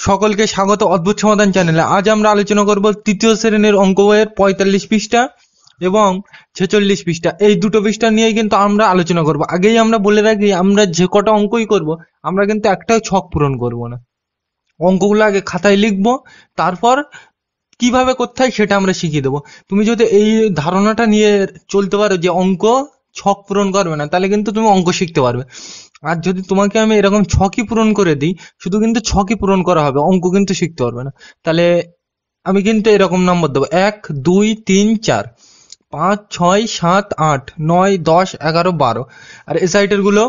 সকলকে স্বাগত অদ্ভুত সমাধান চ্যানেলে। আজ আমরা আলোচনা করব তৃতীয় শ্রেণীর অঙ্ক বইয়ের 45 পৃষ্ঠা এবং 46 পৃষ্ঠা। এই দুটো পৃষ্ঠা নিয়েই কিন্তু আমরা আলোচনা করব। আগেই আমরা বলে রাখি, আমরা যে কটা অঙ্কই করব, আমরা কিন্তু একটাও ছক পূরণ করব না। অঙ্কগুলো আগে খাতায় লিখবো, তারপর কিভাবে করতে হয় সেটা আমরা শিখিয়ে দেবো। তুমি যদি এই ধারণাটা নিয়ে চলতে পারো যে অঙ্ক ছক পূরণ করবে না, তাহলে কিন্তু তুমি অঙ্ক শিখতে পারবে। আর যদি তোমাকে আমি এরকম ছকই পূরণ করে দিই, শুধু কিন্তু ছকই পূরণ করা হবে, অঙ্ক কিন্তু শিখতে পারবে না। তাহলে আমি কিন্তু এরকম নম্বর দেবো: 1 2 3 4 5 6 7 8 9 10 11 12। আর এই সাইডের গুলো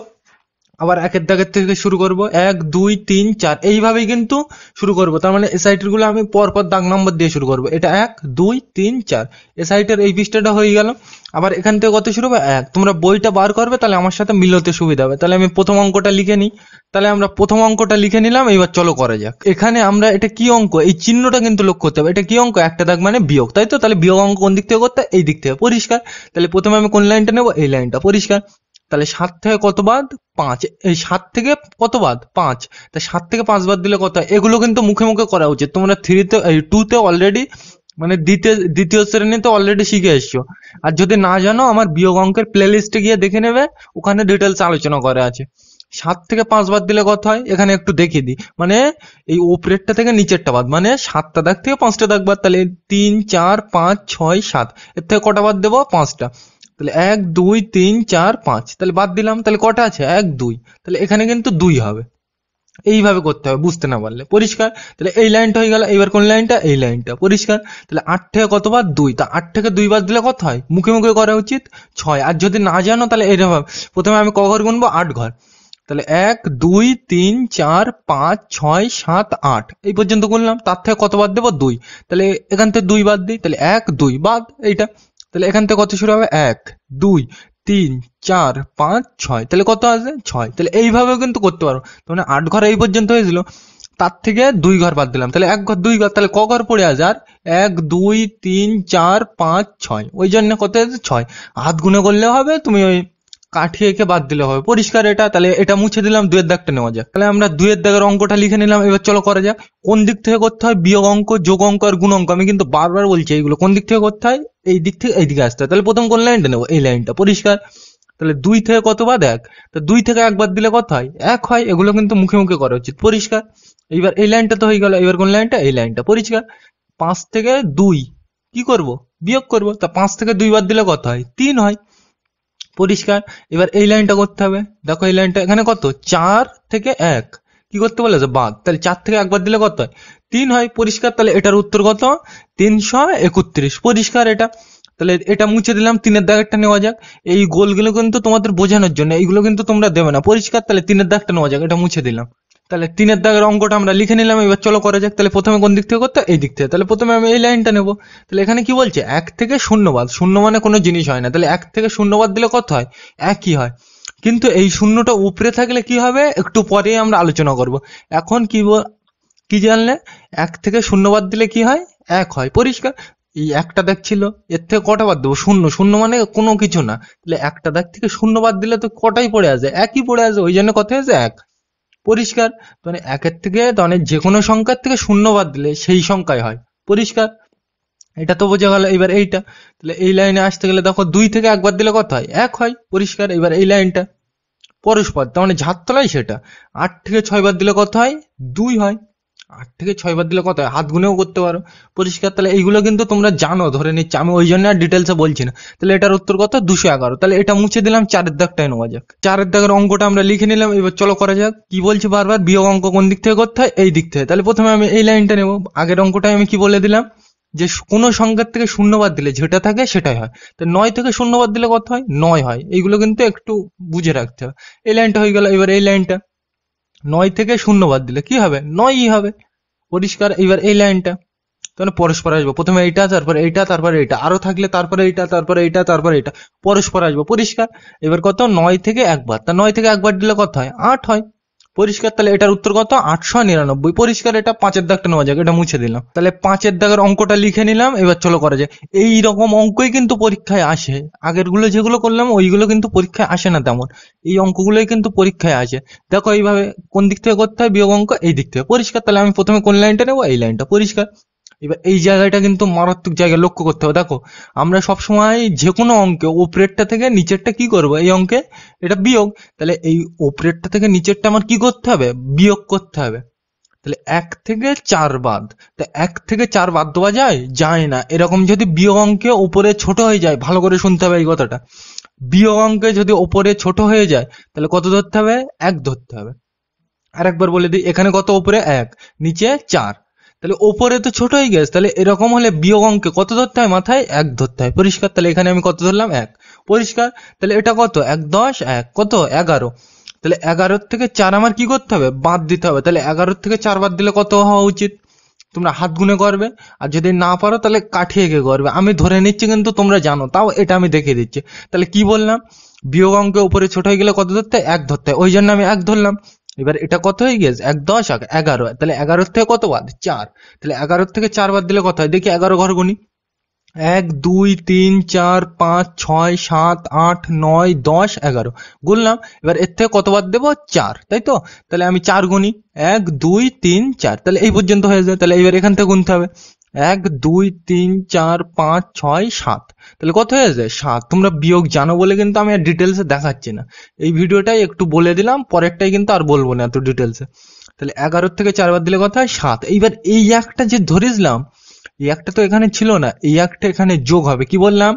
আবার একের দাগের থেকে শুরু করব, 1 2 3 4, এইভাবেই কিন্তু শুরু করব। তার মানে এসআইটির গুলো আমি পরপর দাগ নম্বর দিয়ে শুরু করব। এটা 1 2 3 4, এসআইটির এই পৃষ্ঠাটা হয়ে গেল। আবার এখান থেকে কত শুরু হবে? 1। তোমরা বইটা বার করবে, তাহলে আমার সাথে মিলতে সুবিধা হবে। তাহলে আমি প্রথম অঙ্কটা লিখে নিই। তাহলে আমরা প্রথম অঙ্কটা লিখে নিলাম। এবার চলো করা যাক। এখানে আমরা এটা কি অঙ্ক, এই চিহ্নটা কিন্তু লক্ষ্য করতে হবে। এটা কি অঙ্ক? একটা দাগ মানে বিয়োগ, তাই তো? তাহলে বিয়োগ অঙ্ক কোন দিক থেকে করতে হয়? এই দিক থেকে। পরিষ্কার? তাহলে প্রথমে আমি কোন লাইনটা নেব? এই লাইনটা। পরিষ্কার? তাহলে 7 থেকে কত বাদ? 5। এই 7 থেকে কত বাদ? 5। তা 7 থেকে 5 বাদ দিলে কত হয়? এগুলো কিন্তু মুখে মুখে করা উচিত। তোমরা 3তে 2তে অলরেডি, মানে দ্বিতীয় শ্রেণীতে অলরেডি শিখে এসছো। আর যদি না জানো, আমার বিয়োগ অঙ্কের প্লে লিস্টে গিয়ে দেখে নেবে, ওখানে ডিটেলস আলোচনা করা আছে। 7 থেকে 5 বাদ দিলে কত হয়? এখানে একটু দেখিয়ে দিই। মানে এই উপরেরটা থেকে নিচেরটা বাদ, মানে 7টা দাগ থেকে 5টা দাগ বাদ। তাহলে 3 4 5 6 7, এর থেকে কটা বাদ দেবো? 5টা। তাহলে 1 2 3 4 5, তাহলে বাদ দিলাম। তাহলে কটা আছে? 1 2। তাহলে এখানে কিন্তু 2 হবে। এইভাবে করতে হবে, বুঝতে না পারলে। পরিষ্কার? তাহলে এই লাইনটা হয়ে গেল। এবার কোন লাইনটা? এই লাইনটা। পরিষ্কার? তাহলে 8 থেকে কত বাদ? 2। তা 8 থেকে 2 বাদ দিলে কত হয়? মুখে মুখে করা উচিত, 6। আর যদি না জানো, তাহলে এরকম প্রথমে আমি ক ঘর গুনবো? 8 ঘর। তাহলে 1 2 3 4 5 6 7 8, এই পর্যন্ত গুনলাম। তার থেকে কত বাদ দেবো? 2। তাহলে এখান থেকে 2 বাদ দিই। তাহলে 1 2 বাদ এইটা। তাহলে এখান থেকে কত শুরু হবে? 1 2 3 4 5 6, তাহলে কত আসবে? 6। তাহলে এইভাবেও কিন্তু করতে পারো। মানে 8 ঘর এই পর্যন্ত হয়েছিল, তার থেকে 2 ঘর বাদ দিলাম। তাহলে 1 ঘর 2 ঘর, তাহলে ক ঘর পড়ে আছে? আর 1 2 3 4 5 6, ওই জন্য কত আছে? 6। হাত গুনে করলেও হবে, তুমি ওই কাঠিয়ে এঁকে বাদ দিলে হবে। পরিষ্কার? এটা তাহলে এটা মুছে দিলাম। 2 এর দাগটা নেওয়া যাক। তাহলে আমরা 2 এর দাগের অঙ্কটা লিখে নিলাম। এবার চলো করা যাক। কোন দিক থেকে করতে হয়? বিয়োগ অঙ্ক, যোগ অঙ্ক আর গুণ অঙ্ক। আমি কিন্তু বারবার বলছি, এইগুলো কোন দিক থেকে করতে হয়? এই দিক থেকে এই দিকে আসতে হয়। তাহলে প্রথম কোন লাইনটা নেবো? এই লাইনটা। পরিষ্কার? তাহলে 2 থেকে কত বাদ? 1। তো 2 থেকে 1 বাদ দিলে কত হয়? 1 হয়। এগুলো কিন্তু মুখে মুখে করা উচিত। পরিষ্কার? এইবার এই লাইনটা তো হয়ে গেল। এবার কোন লাইনটা? এই লাইনটা। পরিষ্কার? 5 থেকে 2 কি করব? বিয়োগ করব। তা 5 থেকে 2 বাদ দিলে কত হয়? 3 হয়। পরিষ্কার? এবার এই লাইনটা করতে হবে। দেখো এই লাইনটা, এখানে কত? 4 থেকে 1 কি করতে বলেছে? বাদ। তাহলে 4 থেকে 1 বাদ দিলে কত হয়? 3 হয়। পরিষ্কার? তাহলে এটার উত্তর কত? 331। পরিষ্কার? এটা তাহলে এটা মুছে দিলাম। 3 এর দাগেরটা নেওয়া যাক। এই গোলগুলো কিন্তু তোমাদের বোঝানোর জন্য, এইগুলো কিন্তু তোমরা দেবে না। পরিষ্কার? তাহলে 3 এর দাগটা নেওয়া যাক। এটা মুছে দিলাম। তাহলে 3 এর দাগের অঙ্কটা আমরা লিখে নিলাম। এবার চলো করা যাক। তাহলে প্রথমে কোন দিক থেকে করতে? এই দিক থেকে। তাহলে প্রথমে আমি এই লাইনটা নেব। তাহলে এখানে কি বলছে? 1 থেকে 0 বাদ। 0 মানে কোনো জিনিস হয় না। তাহলে 1 থেকে 0 বাদ দিলে কত হয়? 1ই হয়। কিন্তু এই শূন্যটা উপরে থাকলে কি হবে? একটু পরে আমরা আলোচনা করব। এখন কি জানলে? 1 থেকে 0 বাদ দিলে কি হয়? 1 হয়। পরিষ্কার? এই একটা দাগ ছিল, এর থেকে কটা বাদ দেবো? 0। 0 মানে কোনো কিছু না। তাহলে একটা দাগ থেকে 0 বাদ দিলে তো কটাই পড়ে আসে? 1ই পড়ে আসে। ওই জন্য কত হয়েছে? 1। পরিষ্কার? মানে 1-এর থেকে, মানে যে কোনো সংখ্যার থেকে 0 বাদ দিলে সেই সংখ্যাই হয়। পরিষ্কার? এটা তো বোঝা গেল। এবার এইটা, তাহলে এই লাইনে আসতে গেলে দেখো 2 থেকে 1 বাদ দিলে কত হয়? 1 হয়। পরিষ্কার? এবার এই লাইনটা পরস্পর, তার মানে ঝাড় তলায় সেটা। 8 থেকে 6 বাদ দিলে কত হয়? 2 হয়। 8 থেকে 6 বাদ দিলে কত হয়? হাত গুনেও করতে পারো। পরিষ্কার? তাহলে এইগুলো কিন্তু তোমরা জানো, ধরে নিচ্ছি আমি, ওই জন্য আর ডিটেলসে বলছি না। তাহলে এটার উত্তর কত? 211। তাহলে এটা মুছে দিলাম। 4 এর দাগটাই নেওয়া যাক। 4 এর দাগের অঙ্কটা আমরা লিখে নিলাম। এবার চলো করা যাক। কি বলছি বারবার? বিয়োগ অঙ্ক কোন দিক থেকে করতে হয়? এই দিক থেকে। তাহলে প্রথমে আমি এই লাইনটা নেব। আগের অঙ্কটায় আমি কি বলে দিলাম? যে কোনো সংখ্যার থেকে 0 বাদ দিলে যেটা থাকে সেটাই হয়। তো 9 থেকে 0 বাদ দিলে কত হয়? 9 হয়। এইগুলো কিন্তু একটু বুঝে রাখতে হবে। এই লাইনটা হয়ে গেল। এবার এই লাইনটা, 9 থেকে 0 বাদ দিলে কি হবে? 9ই হবে। পরিষ্কার? এবার এই লাইনটা, তাহলে পরস্পর আসবো। প্রথমে এইটা, তারপরে এইটা, তারপরে এইটা, আরো থাকলে তারপরে এইটা, তারপরে এইটা, তারপরে এইটা, পরস্পর আসবো। পরিষ্কার? এবার কত? 9 থেকে 1 বাদ। তা 9 থেকে 1 বাদ দিলে কত হয়? 8 হয়। পরিষ্কার। তাহলে এটার উত্তর কত? 899। পরিষ্কার। এটা 5-এর দাগটা নেওয়া যাক, এটা মুছে দিলাম। তাহলে 5-এর দাগের অঙ্কটা লিখে নিলাম। এবার চলো করা যায়। এই রকম অঙ্কই কিন্তু পরীক্ষায় আসে। আগের গুলো যেগুলো করলাম ওইগুলো কিন্তু পরীক্ষায় আসে না তেমন, এই অঙ্কগুলোই কিন্তু পরীক্ষায় আসে। দেখো এইভাবে কোন দিক থেকে করতে হয় বিয়োগ অঙ্ক, এই দিক থেকে। পরিষ্কার। তাহলে আমি প্রথমে কোন লাইনটা নেবো? এই লাইনটা। পরিষ্কার। এবার এই জায়গাটা কিন্তু মারাত্মক জায়গা, লক্ষ্য করতে হবে। দেখো আমরা সবসময় যে কোনো অঙ্কে উপরেরটা থেকে নিচেরটা কি করব, এই অঙ্কে এটা বিয়োগ। তাহলে এই উপরেরটা থেকে নিচেরটা আমার কি করতে হবে? বিয়োগ করতে হবে। তাহলে 1 থেকে 4 বাদ। তা 1 থেকে 4 বাদ দেওয়া যায়? যায় না। এরকম যদি বিয়োগ অঙ্কে উপরে ছোট হয়ে যায়, ভালো করে শুনতে হবে এই কথাটা, বিয়োগ অঙ্কে যদি উপরে ছোট হয়ে যায় তাহলে কত ধরতে হবে? 1 ধরতে হবে। আর একবার বলে দিই, এখানে কত? উপরে 1, নিচে 4। তাহলে ওপরে তো ছোট হয়ে গেছে, তাহলে এরকম হলে বিয়োগ অঙ্কে কত ধরতে হয়? মাথায় 1 ধরতে হয়। পরিষ্কার। তাহলে এখানে আমি কত ধরলাম? 1। পরিষ্কার। তাহলে এটা কত? 1 10 1 কত? 11। তাহলে 11 থেকে 4 আমার কি করতে হবে? বাদ দিতে হবে। তাহলে 11 থেকে 4 বাদ দিলে কত হওয়া উচিত? তোমরা হাত গুনে করবে, আর যদি না পারো তাহলে কাঠিয়ে গিয়ে করবে। আমি ধরে নিচ্ছি কিন্তু তোমরা জানো, তাও এটা আমি দেখিয়ে দিচ্ছি। তাহলে কি বললাম? বিয়োগ অঙ্কে উপরে ছোট হয়ে গেলে কত ধরতে হয়? 1 ধরতে হয়, ওই জন্য আমি 1 ধরলাম। এবার এটা কত হয়ে গেছে? 1 10 11। তাহলে 11 থেকে কত বাদ? 4। তাহলে 11 থেকে 4 বাদ দিলে কত হয়? দেখি 11 ঘর গুনি। 1 2 3 4 5 6 7 8 9 10 11 গুনলাম। এবার এর থেকে কত বাদ দেবো? 4, তাই তো? তাহলে আমি 4 গুনি। 1 2 3 4। তাহলে এই পর্যন্ত হয়ে যায়। তাহলে এবার এখান থেকে গুনতে হবে। 1 2 3 4 5 6 7। তাহলে কত হয়ে যায়? 7। তোমরা বিয়োগ জানো বলে কিন্তু আমি আর ডিটেলসে দেখাচ্ছি না, এই ভিডিওটাই একটু বলে দিলাম, পরেরটাই কিন্তু আর বলবো না এত ডিটেলসে। তাহলে 11 থেকে 4 বাদ দিলে কত হয়? 7। এইবার এই একটা যে ধরেছিলাম, এই একটা তো এখানে ছিল না, এই একটা এখানে যোগ হবে। কি বললাম?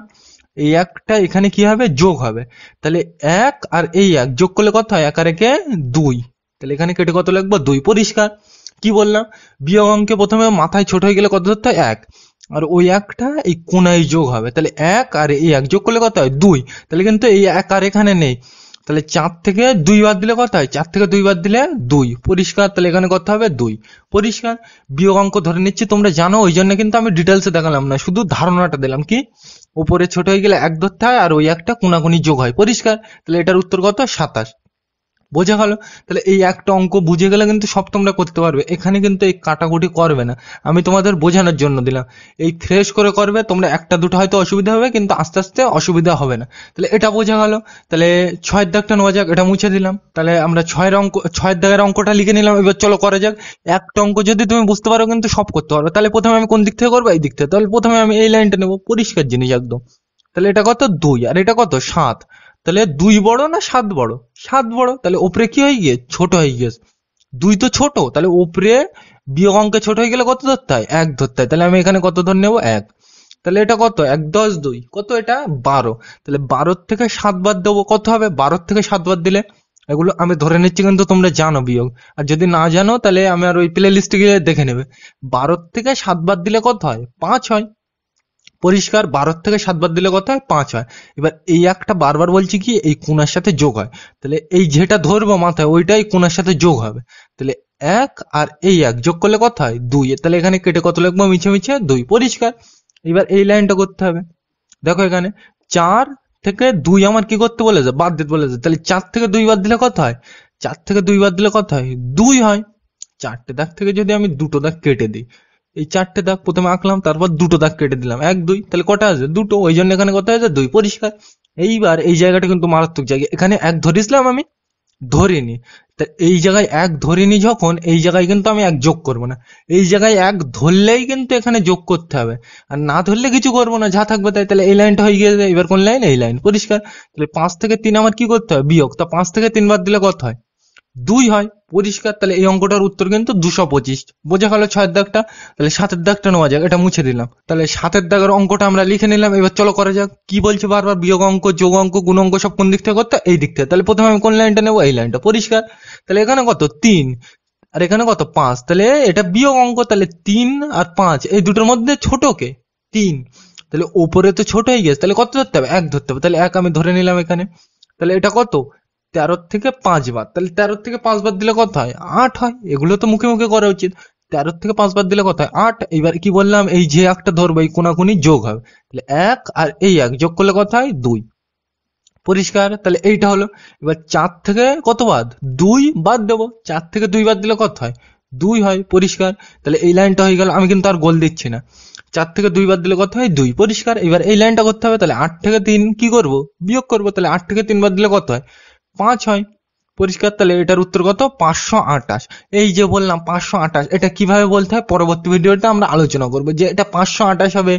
এই একটা এখানে কি হবে? যোগ হবে। তাহলে 1 আর এই 1 যোগ করলে কত হয়? 1 আর 1 2। তাহলে এখানে কেটে কত লিখবো? 2। পরিষ্কার। কি বললাম? বিয়োগ অঙ্কে প্রথমে মাথায় ছোট হয়ে গেলে কত ধরতে হয়? 1। আর ওই একটা এই কোনায় যোগ হবে। তাহলে 1 আর এই 1 যোগ করলে কত হয়? 2। তাহলে কিন্তু এই 1 আর এখানে নেই। তাহলে 4 থেকে 2 বাদ দিলে কত হয়? 4 থেকে 2 বাদ দিলে 2। পরিষ্কার। তাহলে এখানে কত হবে? 2। পরিষ্কার। বিয়োগ অঙ্ক ধরে নিচ্ছি তোমরা জানো, ওই জন্য কিন্তু আমি ডিটেলসে দেখালাম না, শুধু ধারণাটা দিলাম। কি উপরে ছোট হয়ে গেলে 1 ধরতে হয়, আর ওই একটা কোনাকুনি যোগ হয়। পরিষ্কার। তাহলে এটার উত্তর কত? 27। বোঝা গেল? তাহলে এই একটা অঙ্ক বুঝে গেলে কিন্তু সব তোমরা করতে পারবে। এখানে কিন্তু এই কাটাকুটি করবে না, আমি তোমাদের বোঝানোর জন্য দিলাম। এই ফ্রেশ করে করবে তোমরা, একটা দুটো হয়তো অসুবিধা হবে, কিন্তু আস্তে আস্তে অসুবিধা হবে না। তাহলে এটা বোঝা গেল। তাহলে 6-এর দাগটা নেওয়া যাক, এটা মুছে দিলাম। তাহলে আমরা 6-এর দাগের অঙ্কটা লিখে নিলাম। এবার চলো করা যাক। একটা অঙ্ক যদি তুমি বুঝতে পারো কিন্তু সব করতে পারবে। তাহলে প্রথমে আমি কোন দিক থেকে করবো? এই দিক থেকে। তাহলে প্রথমে আমি এই লাইনটা নেবো, পরিষ্কার জিনিস একদম। তাহলে এটা কত? 2। আর এটা কত? 7। তাহলে 2 বড় না 7 বড়? 7 বড়। তাহলে উপরে কি হয়ে গিয়ে? ছোট হয়ে গিয়েছে। 2 তো ছোট, তাহলে উপরে বিয়োগ অঙ্কে ছোট হয়ে গেলে কত ধরতে হয়? 1 ধরতে হয়। তাহলে আমি এখানে কত ধরে নেবো? 1। তাহলে এটা কত? 1 10 2 কত? এটা 12। তাহলে 12 থেকে 7 বাদ দেবো, কত হবে? 12 থেকে 7 বাদ দিলে, এগুলো আমি ধরে নিচ্ছি কিন্তু তোমরা জানো বিয়োগ, আর যদি না জানো তাহলে আমি আর ওই প্লে লিস্টে গিয়ে দেখে নেবে। 12 থেকে 7 বাদ দিলে কত হয়? 5 হয়। পরিষ্কার। 12 থেকে 7 বাদ দিলে কত হয়? 5 হয়। এবার এই একটা বারবার বলছি কি, এই কোণার সাথে যোগ হয়। তাহলে এই যেটা ধরবো মাথায় ওইটাই কোণার সাথে যোগ হবে। তাহলে 1 আর এই 1 যোগ করলে কত হয়? 2। তাহলে এখানে কেটে কত লিখবো? মিছে মিছে 2। পরিষ্কার। এবার এই লাইনটা করতে হবে। দেখো এখানে 4 থেকে 2 আমার কি করতে বলেছে? বাদ দিতে বলেছে। তাহলে 4 থেকে 2 বাদ দিলে কত হয়? 4 থেকে 2 বাদ দিলে কত হয়? 2 হয়। 4টে দাগ থেকে যদি আমি 2টো দাগ কেটে দিই, এই 4টে দাগ প্রথমে আঁকলাম, তারপর 2টো দাগ কেটে দিলাম, 1 2। তাহলে কটা আছে? 2টো। ওই জন্য এখানে কত আছে? 2। পরিষ্কার। এইবার এই জায়গাটা কিন্তু মারাত্মক জায়গা, এখানে 1 ধরেছিলাম আমি, ধরিনি। তা এই জায়গায় 1 ধরিনি যখন, এই জায়গায় কিন্তু আমি 1 যোগ করবো না। এই জায়গায় 1 ধরলেই কিন্তু এখানে যোগ করতে হবে, আর না ধরলে কিছু করবো না, যা থাকবে তাই। তাহলে এই লাইনটা হয়ে গিয়েছে। এবার কোন লাইন? এই লাইন। পরিষ্কার। তাহলে 5 থেকে 3 আমার কি করতে হবে? বিয়োগ। তা 5 থেকে 3 বাদ দিলে কত হয়? 2 হয়। পরিষ্কার। তাহলে এই অঙ্কটার উত্তর কিন্তু 225। বোঝা গেল 6-এর দাগটা। তাহলে 7-এর দাগটা নেওয়া যাক, এটা মুছে দিলাম। তাহলে 7-এর দাগের অঙ্কটা আমরা লিখে নিলাম। এবার চলো করা যাক। কি বলছে বারবার? বিয়োগ অঙ্ক, যোগ অঙ্ক, গুণ অঙ্ক সব কোন দিক থেকে করতে? এই দিক থেকে। তাহলে প্রথমে আমি কোন লাইনটা নেবো? এই লাইনটা। পরিষ্কার। তাহলে এখানে কত? 3। আর এখানে কত? 5। তাহলে এটা বিয়োগ অঙ্ক। তাহলে 3 আর 5 এই দুটোর মধ্যে ছোট কে? 3। তাহলে ওপরে তো ছোট হয়ে গেছে, তাহলে কত ধরতে হবে? 1 ধরতে হবে। তাহলে 1 আমি ধরে নিলাম এখানে। তাহলে এটা কত? 13 থেকে 5 বাদ। তাহলে 13 থেকে 5 বাদ দিলে কত হয়? 8 হয়। এগুলো তো মুখে মুখে করা উচিত। 13 থেকে 5 বাদ দিলে কত হয়? 8। এবার কি বললাম? এই যে একটা ধরবো, এই কোনাকুনি যোগ হবে। তাহলে 1 আর এই 1 যোগ করলে কত হয়? 2। পরিষ্কার। তাহলে এইটা হলো। এবার 4 থেকে কত বাদ, 2 বাদ দেবো। 4 থেকে 2 বাদ দিলে কত হয়, 2 হয়। পরিষ্কার। তাহলে এই লাইনটা হয়ে গেল, আমি কিন্তু আর গোল দিচ্ছি না। 4 থেকে 2 বাদ দিলে কত হয়, 2। পরিষ্কার। এবার এই লাইনটা করতে হবে। তাহলে 8 থেকে 3 কি করব, বিয়োগ করব। তাহলে 8 থেকে 3 বাদ দিলে কত হয়, 5 হয়। পরিষ্কার। তাহলে এটার উত্তর কত, 528। এই যে বললাম 528, এটা কিভাবে বলতে হয় পরবর্তী ভিডিওতে আমরা আলোচনা করবো, যে এটা 528 হবে,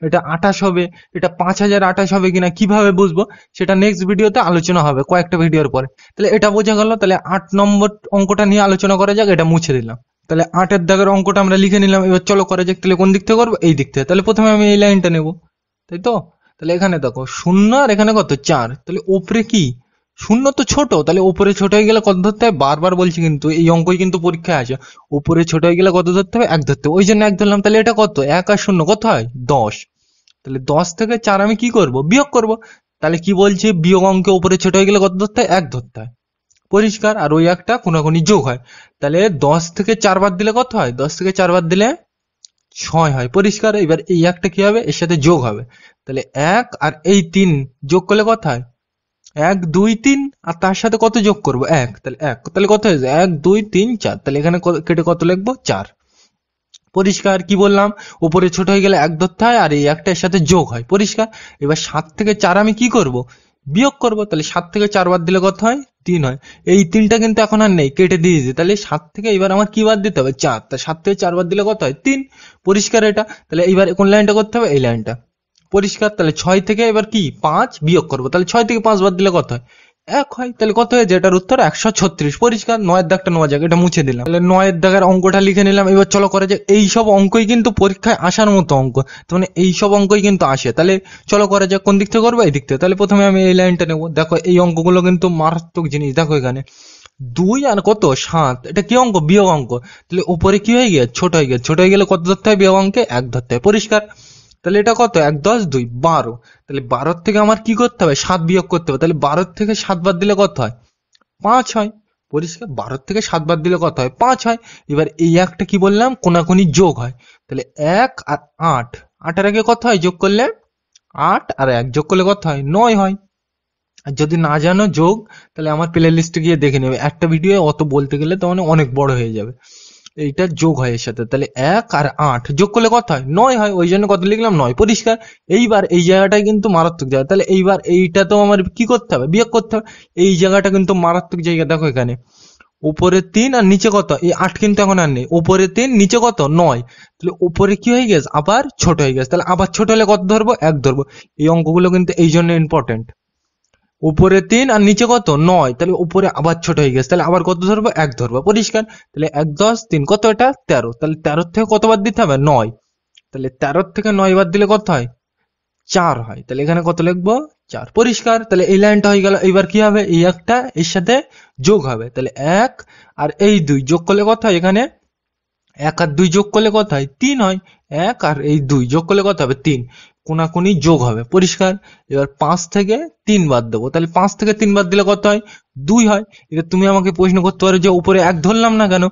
এটা 28 হবে, এটা 5028 হবে কিনা কিভাবে বুঝবো, সেটা নেক্সট ভিডিওতে আলোচনা হবে কয়েকটা ভিডিওর পরে। তাহলে এটা বোঝা গেল। তাহলে 8 নম্বর অঙ্কটা নিয়ে আলোচনা করা যাক। এটা মুছে দিলাম। তাহলে 8-এর দাগের অঙ্কটা আমরা লিখে নিলাম। এবার চলো করা যাক। তাহলে কোন দিক থেকে করবো, এই দিক থেকে। তাহলে প্রথমে আমি এই লাইনটা নেব, তাই তো। তাহলে এখানে দেখো 0 আর এখানে কত 4। তাহলে উপরে কি 0 তো ছোট, তাহলে উপরে ছোট হয়ে গেলে কত ধরতে হবে, বারবার বলছি কিন্তু এই অঙ্কই কিন্তু পরীক্ষায় আসে। উপরে ছোট হয়ে গেলে কত ধরতে হবে, 1 ধরতে হবে। ওই জন্য 1 ধরলাম। তাহলে এটা কত, 1 আর 0 কত হয়, 10। তাহলে 10 থেকে 4 আমি কি করব, বিয়োগ করব। তাহলে কি বলছে, বিয়োগ অঙ্কে উপরে ছোট হয়ে গেলে কত ধরতে হয়, 1 ধরতে হয়। পরিষ্কার। আর ওই একটা কোনাকুনি যোগ হয়। তাহলে 10 থেকে 4 বাদ দিলে কত হয়, 10 থেকে 4 বাদ দিলে 6 হয়। পরিষ্কার। এবার এই একটা কি হবে, এর সাথে যোগ হবে। তাহলে 1 আর এই 3 যোগ করলে কত হয়, 1 2 3। আর তার সাথে কত যোগ করব, 1। তাহলে 1, তাহলে কত হয়েছে, 1 2 3 4। তাহলে এখানে কেটে কত লিখবো, 4। পরিষ্কার। কি বললাম, উপরে ছোট হয়ে গেলে 1 ধরতে হয়, আর এই একটা এর সাথে যোগ হয়। পরিষ্কার। এবার 7 থেকে 4 আমি কি করব, বিয়োগ করব। তাহলে 7 থেকে 4 বাদ দিলে কত হয়, 3 হয়। এই 3টা কিন্তু এখন আর নেই, কেটে দিয়েছি। তাহলে 7 থেকে এবার আমার কি বাদ দিতে হবে, 4। তা 7 থেকে 4 বাদ দিলে কত হয়, 3। পরিষ্কার এটা। তাহলে এবার কোন লাইনটা করতে হবে, এই লাইনটা। পরিষ্কার। তাহলে 6 থেকে এবার কি 5 বিয়োগ করবো। তাহলে 6 থেকে 5 বাদ দিলে কত হয়, 1 হয়। তাহলে কত হয়েছে, এটার উত্তর 136। পরিষ্কার। 9-এর দাগটা নেওয়া যাক, এটা মুছে দিলাম। তাহলে 9-এর দাগের অঙ্কটা লিখে নিলাম। এবার চলো করে যাক। এইসব অঙ্কই কিন্তু পরীক্ষায় আসার মতো অঙ্ক, তার মানে এইসব অঙ্কই কিন্তু আসে। তাহলে চলো করে যাক। কোন দিক থেকে করবো, এই দিক থেকে। তাহলে প্রথমে আমি এই লাইনটা নেবো। দেখো এই অঙ্কগুলো কিন্তু মারাত্মক জিনিস। দেখো এখানে 2 আর কত 7, এটা কি অঙ্ক, বিয়োগ অঙ্ক। তাহলে উপরে কি হয়ে গিয়ে, ছোট হয়ে গিয়ে, ছোট হয়ে গেলে কত ধরতে হয়, বিয়োগ অঙ্কে 1 ধরতে হয়। পরিষ্কার। তাহলে এটা কত, 1 10 2 12। তাহলে 12 থেকে আমার কি করতে হবে, 7 বিয়োগ করতে হবে। তাহলে 12 থেকে 7 বাদ দিলে কত হয়, 5 হয়। পরিষ্কার। 12 থেকে 7 বাদ দিলে কত হয়, 5 হয়। এবার এই একটা কি বললাম, কোনাকুনি যোগ হয়। তাহলে 1 আর 8, 8 এর আগে কত হয় যোগ করলে, 8 আর 1 যোগ করলে কত হয়, 9 হয়। আর যদি না জানো যোগ, তাহলে আমার প্লে লিস্টে গিয়ে দেখে নেবে। একটা ভিডিও অত বলতে গেলে তো মানে অনেক বড় হয়ে যাবে। এইটা যোগ হয় এর সাথে। তাহলে 1 আর 8 যোগ করলে কত হয়, 9 হয়। ওই জন্য কত লিখলাম, 9। পরিষ্কার। এইবার এই জায়গাটাই কিন্তু মারাত্মক জায়গা। তাহলে এইবার এইটা তো আমার কি করতে হবে, বিয়োগ করতে হবে। এই জায়গাটা কিন্তু মারাত্মক জায়গা। দেখো এখানে উপরে 3 আর নিচে কত, এই 8 কিন্তু এখন আর নেই। উপরে 3 নিচে কত, 9। তাহলে উপরে কি হয়ে গেছে, আবার ছোট হয়ে গেছে। তাহলে আবার ছোট হলে কত ধরবো, 1 ধরবো। এই অঙ্কগুলো কিন্তু এই জন্য ইম্পর্টেন্ট। উপরে 3 আর নিচে কত, 9। তাহলে উপরে আবার ছোট হয়ে গেছে। তাহলে আবার কত ধরবো, 1 ধরবো। পরিষ্কার। তাহলে 1 10 3 কত, এটা 13। তাহলে 13 থেকে কত বাদ দিতে হবে, 9। তাহলে 13 থেকে 9 বাদ দিলে কত হয়, 4 হয়। তাহলে এখানে কত লিখবো, 4। পরিষ্কার। তাহলে এই লাইনটা হয়ে গেল। এবার কি হবে, এই একটা এর সাথে যোগ হবে। তাহলে 1 আর এই 2 যোগ করলে কত হয়, এখানে 1 আর 2 যোগ করলে কত হয়, 3 হয়। 1 আর এই 2 যোগ করলে কত হবে, 3। কোনাকুনি যোগ হবে। পরিষ্কার। এবার 5 থেকে 3 বাদ দেবো। তাহলে 5 থেকে 3 বাদ দিলে কত হয়, 2 হয়। এবার তুমি আমাকে প্রশ্ন করতে পারো যে উপরে 1 ধরলাম না কেন।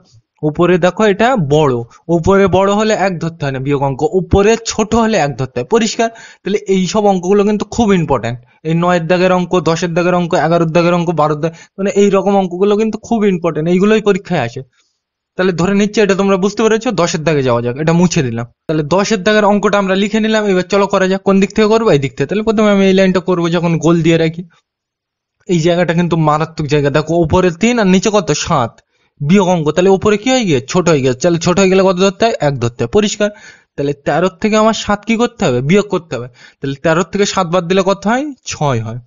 উপরে দেখো এটা বড়, উপরে বড় হলে 1 ধরতে হয় না বিয়োগ অঙ্ক, উপরে ছোট হলে 1 ধরতে হয়। পরিষ্কার। তাহলে এই সব অঙ্কগুলো কিন্তু খুব ইম্পর্টেন্ট। এই 9-এর দাগের অঙ্ক, 10-এর দাগের অঙ্ক, 11-এর দাগের অঙ্ক, 12-এর দাগ, মানে এই রকম অঙ্কগুলো কিন্তু খুব ইম্পর্টেন্ট। এইগুলোই পরীক্ষায় আসে। তাহলে ধরে নিচ্ছে এটা তোমরা বুঝতে পেরেছো। 10-এর দাগে যাওয়া যাক, এটা মুছে দিলাম। তাহলে 10-এর দাগের অঙ্কটা আমরা লিখে নিলাম। এবার চলো করা যাক। কোন দিক থেকে করবো, এই দিক থেকে। তাহলে প্রথমে আমি এই লাইনটা করবো, যখন গোল দিয়ে রাখি। এই জায়গাটা কিন্তু মারাত্মক জায়গা। দেখো উপরে 3 আর নিচে কত, 7, বিয়োগ অঙ্ক। তাহলে উপরে কি হয়ে গিয়ে, ছোট হয়ে গেছে। তাহলে ছোট হয়ে গেলে কত ধরতে হয়, 1 ধরতে হয়। পরিষ্কার। তাহলে 13 থেকে আমার 7 কি করতে হবে, বিয়োগ করতে হবে। তাহলে 13 থেকে 7 বাদ দিলে কত হয়, 6 হয়।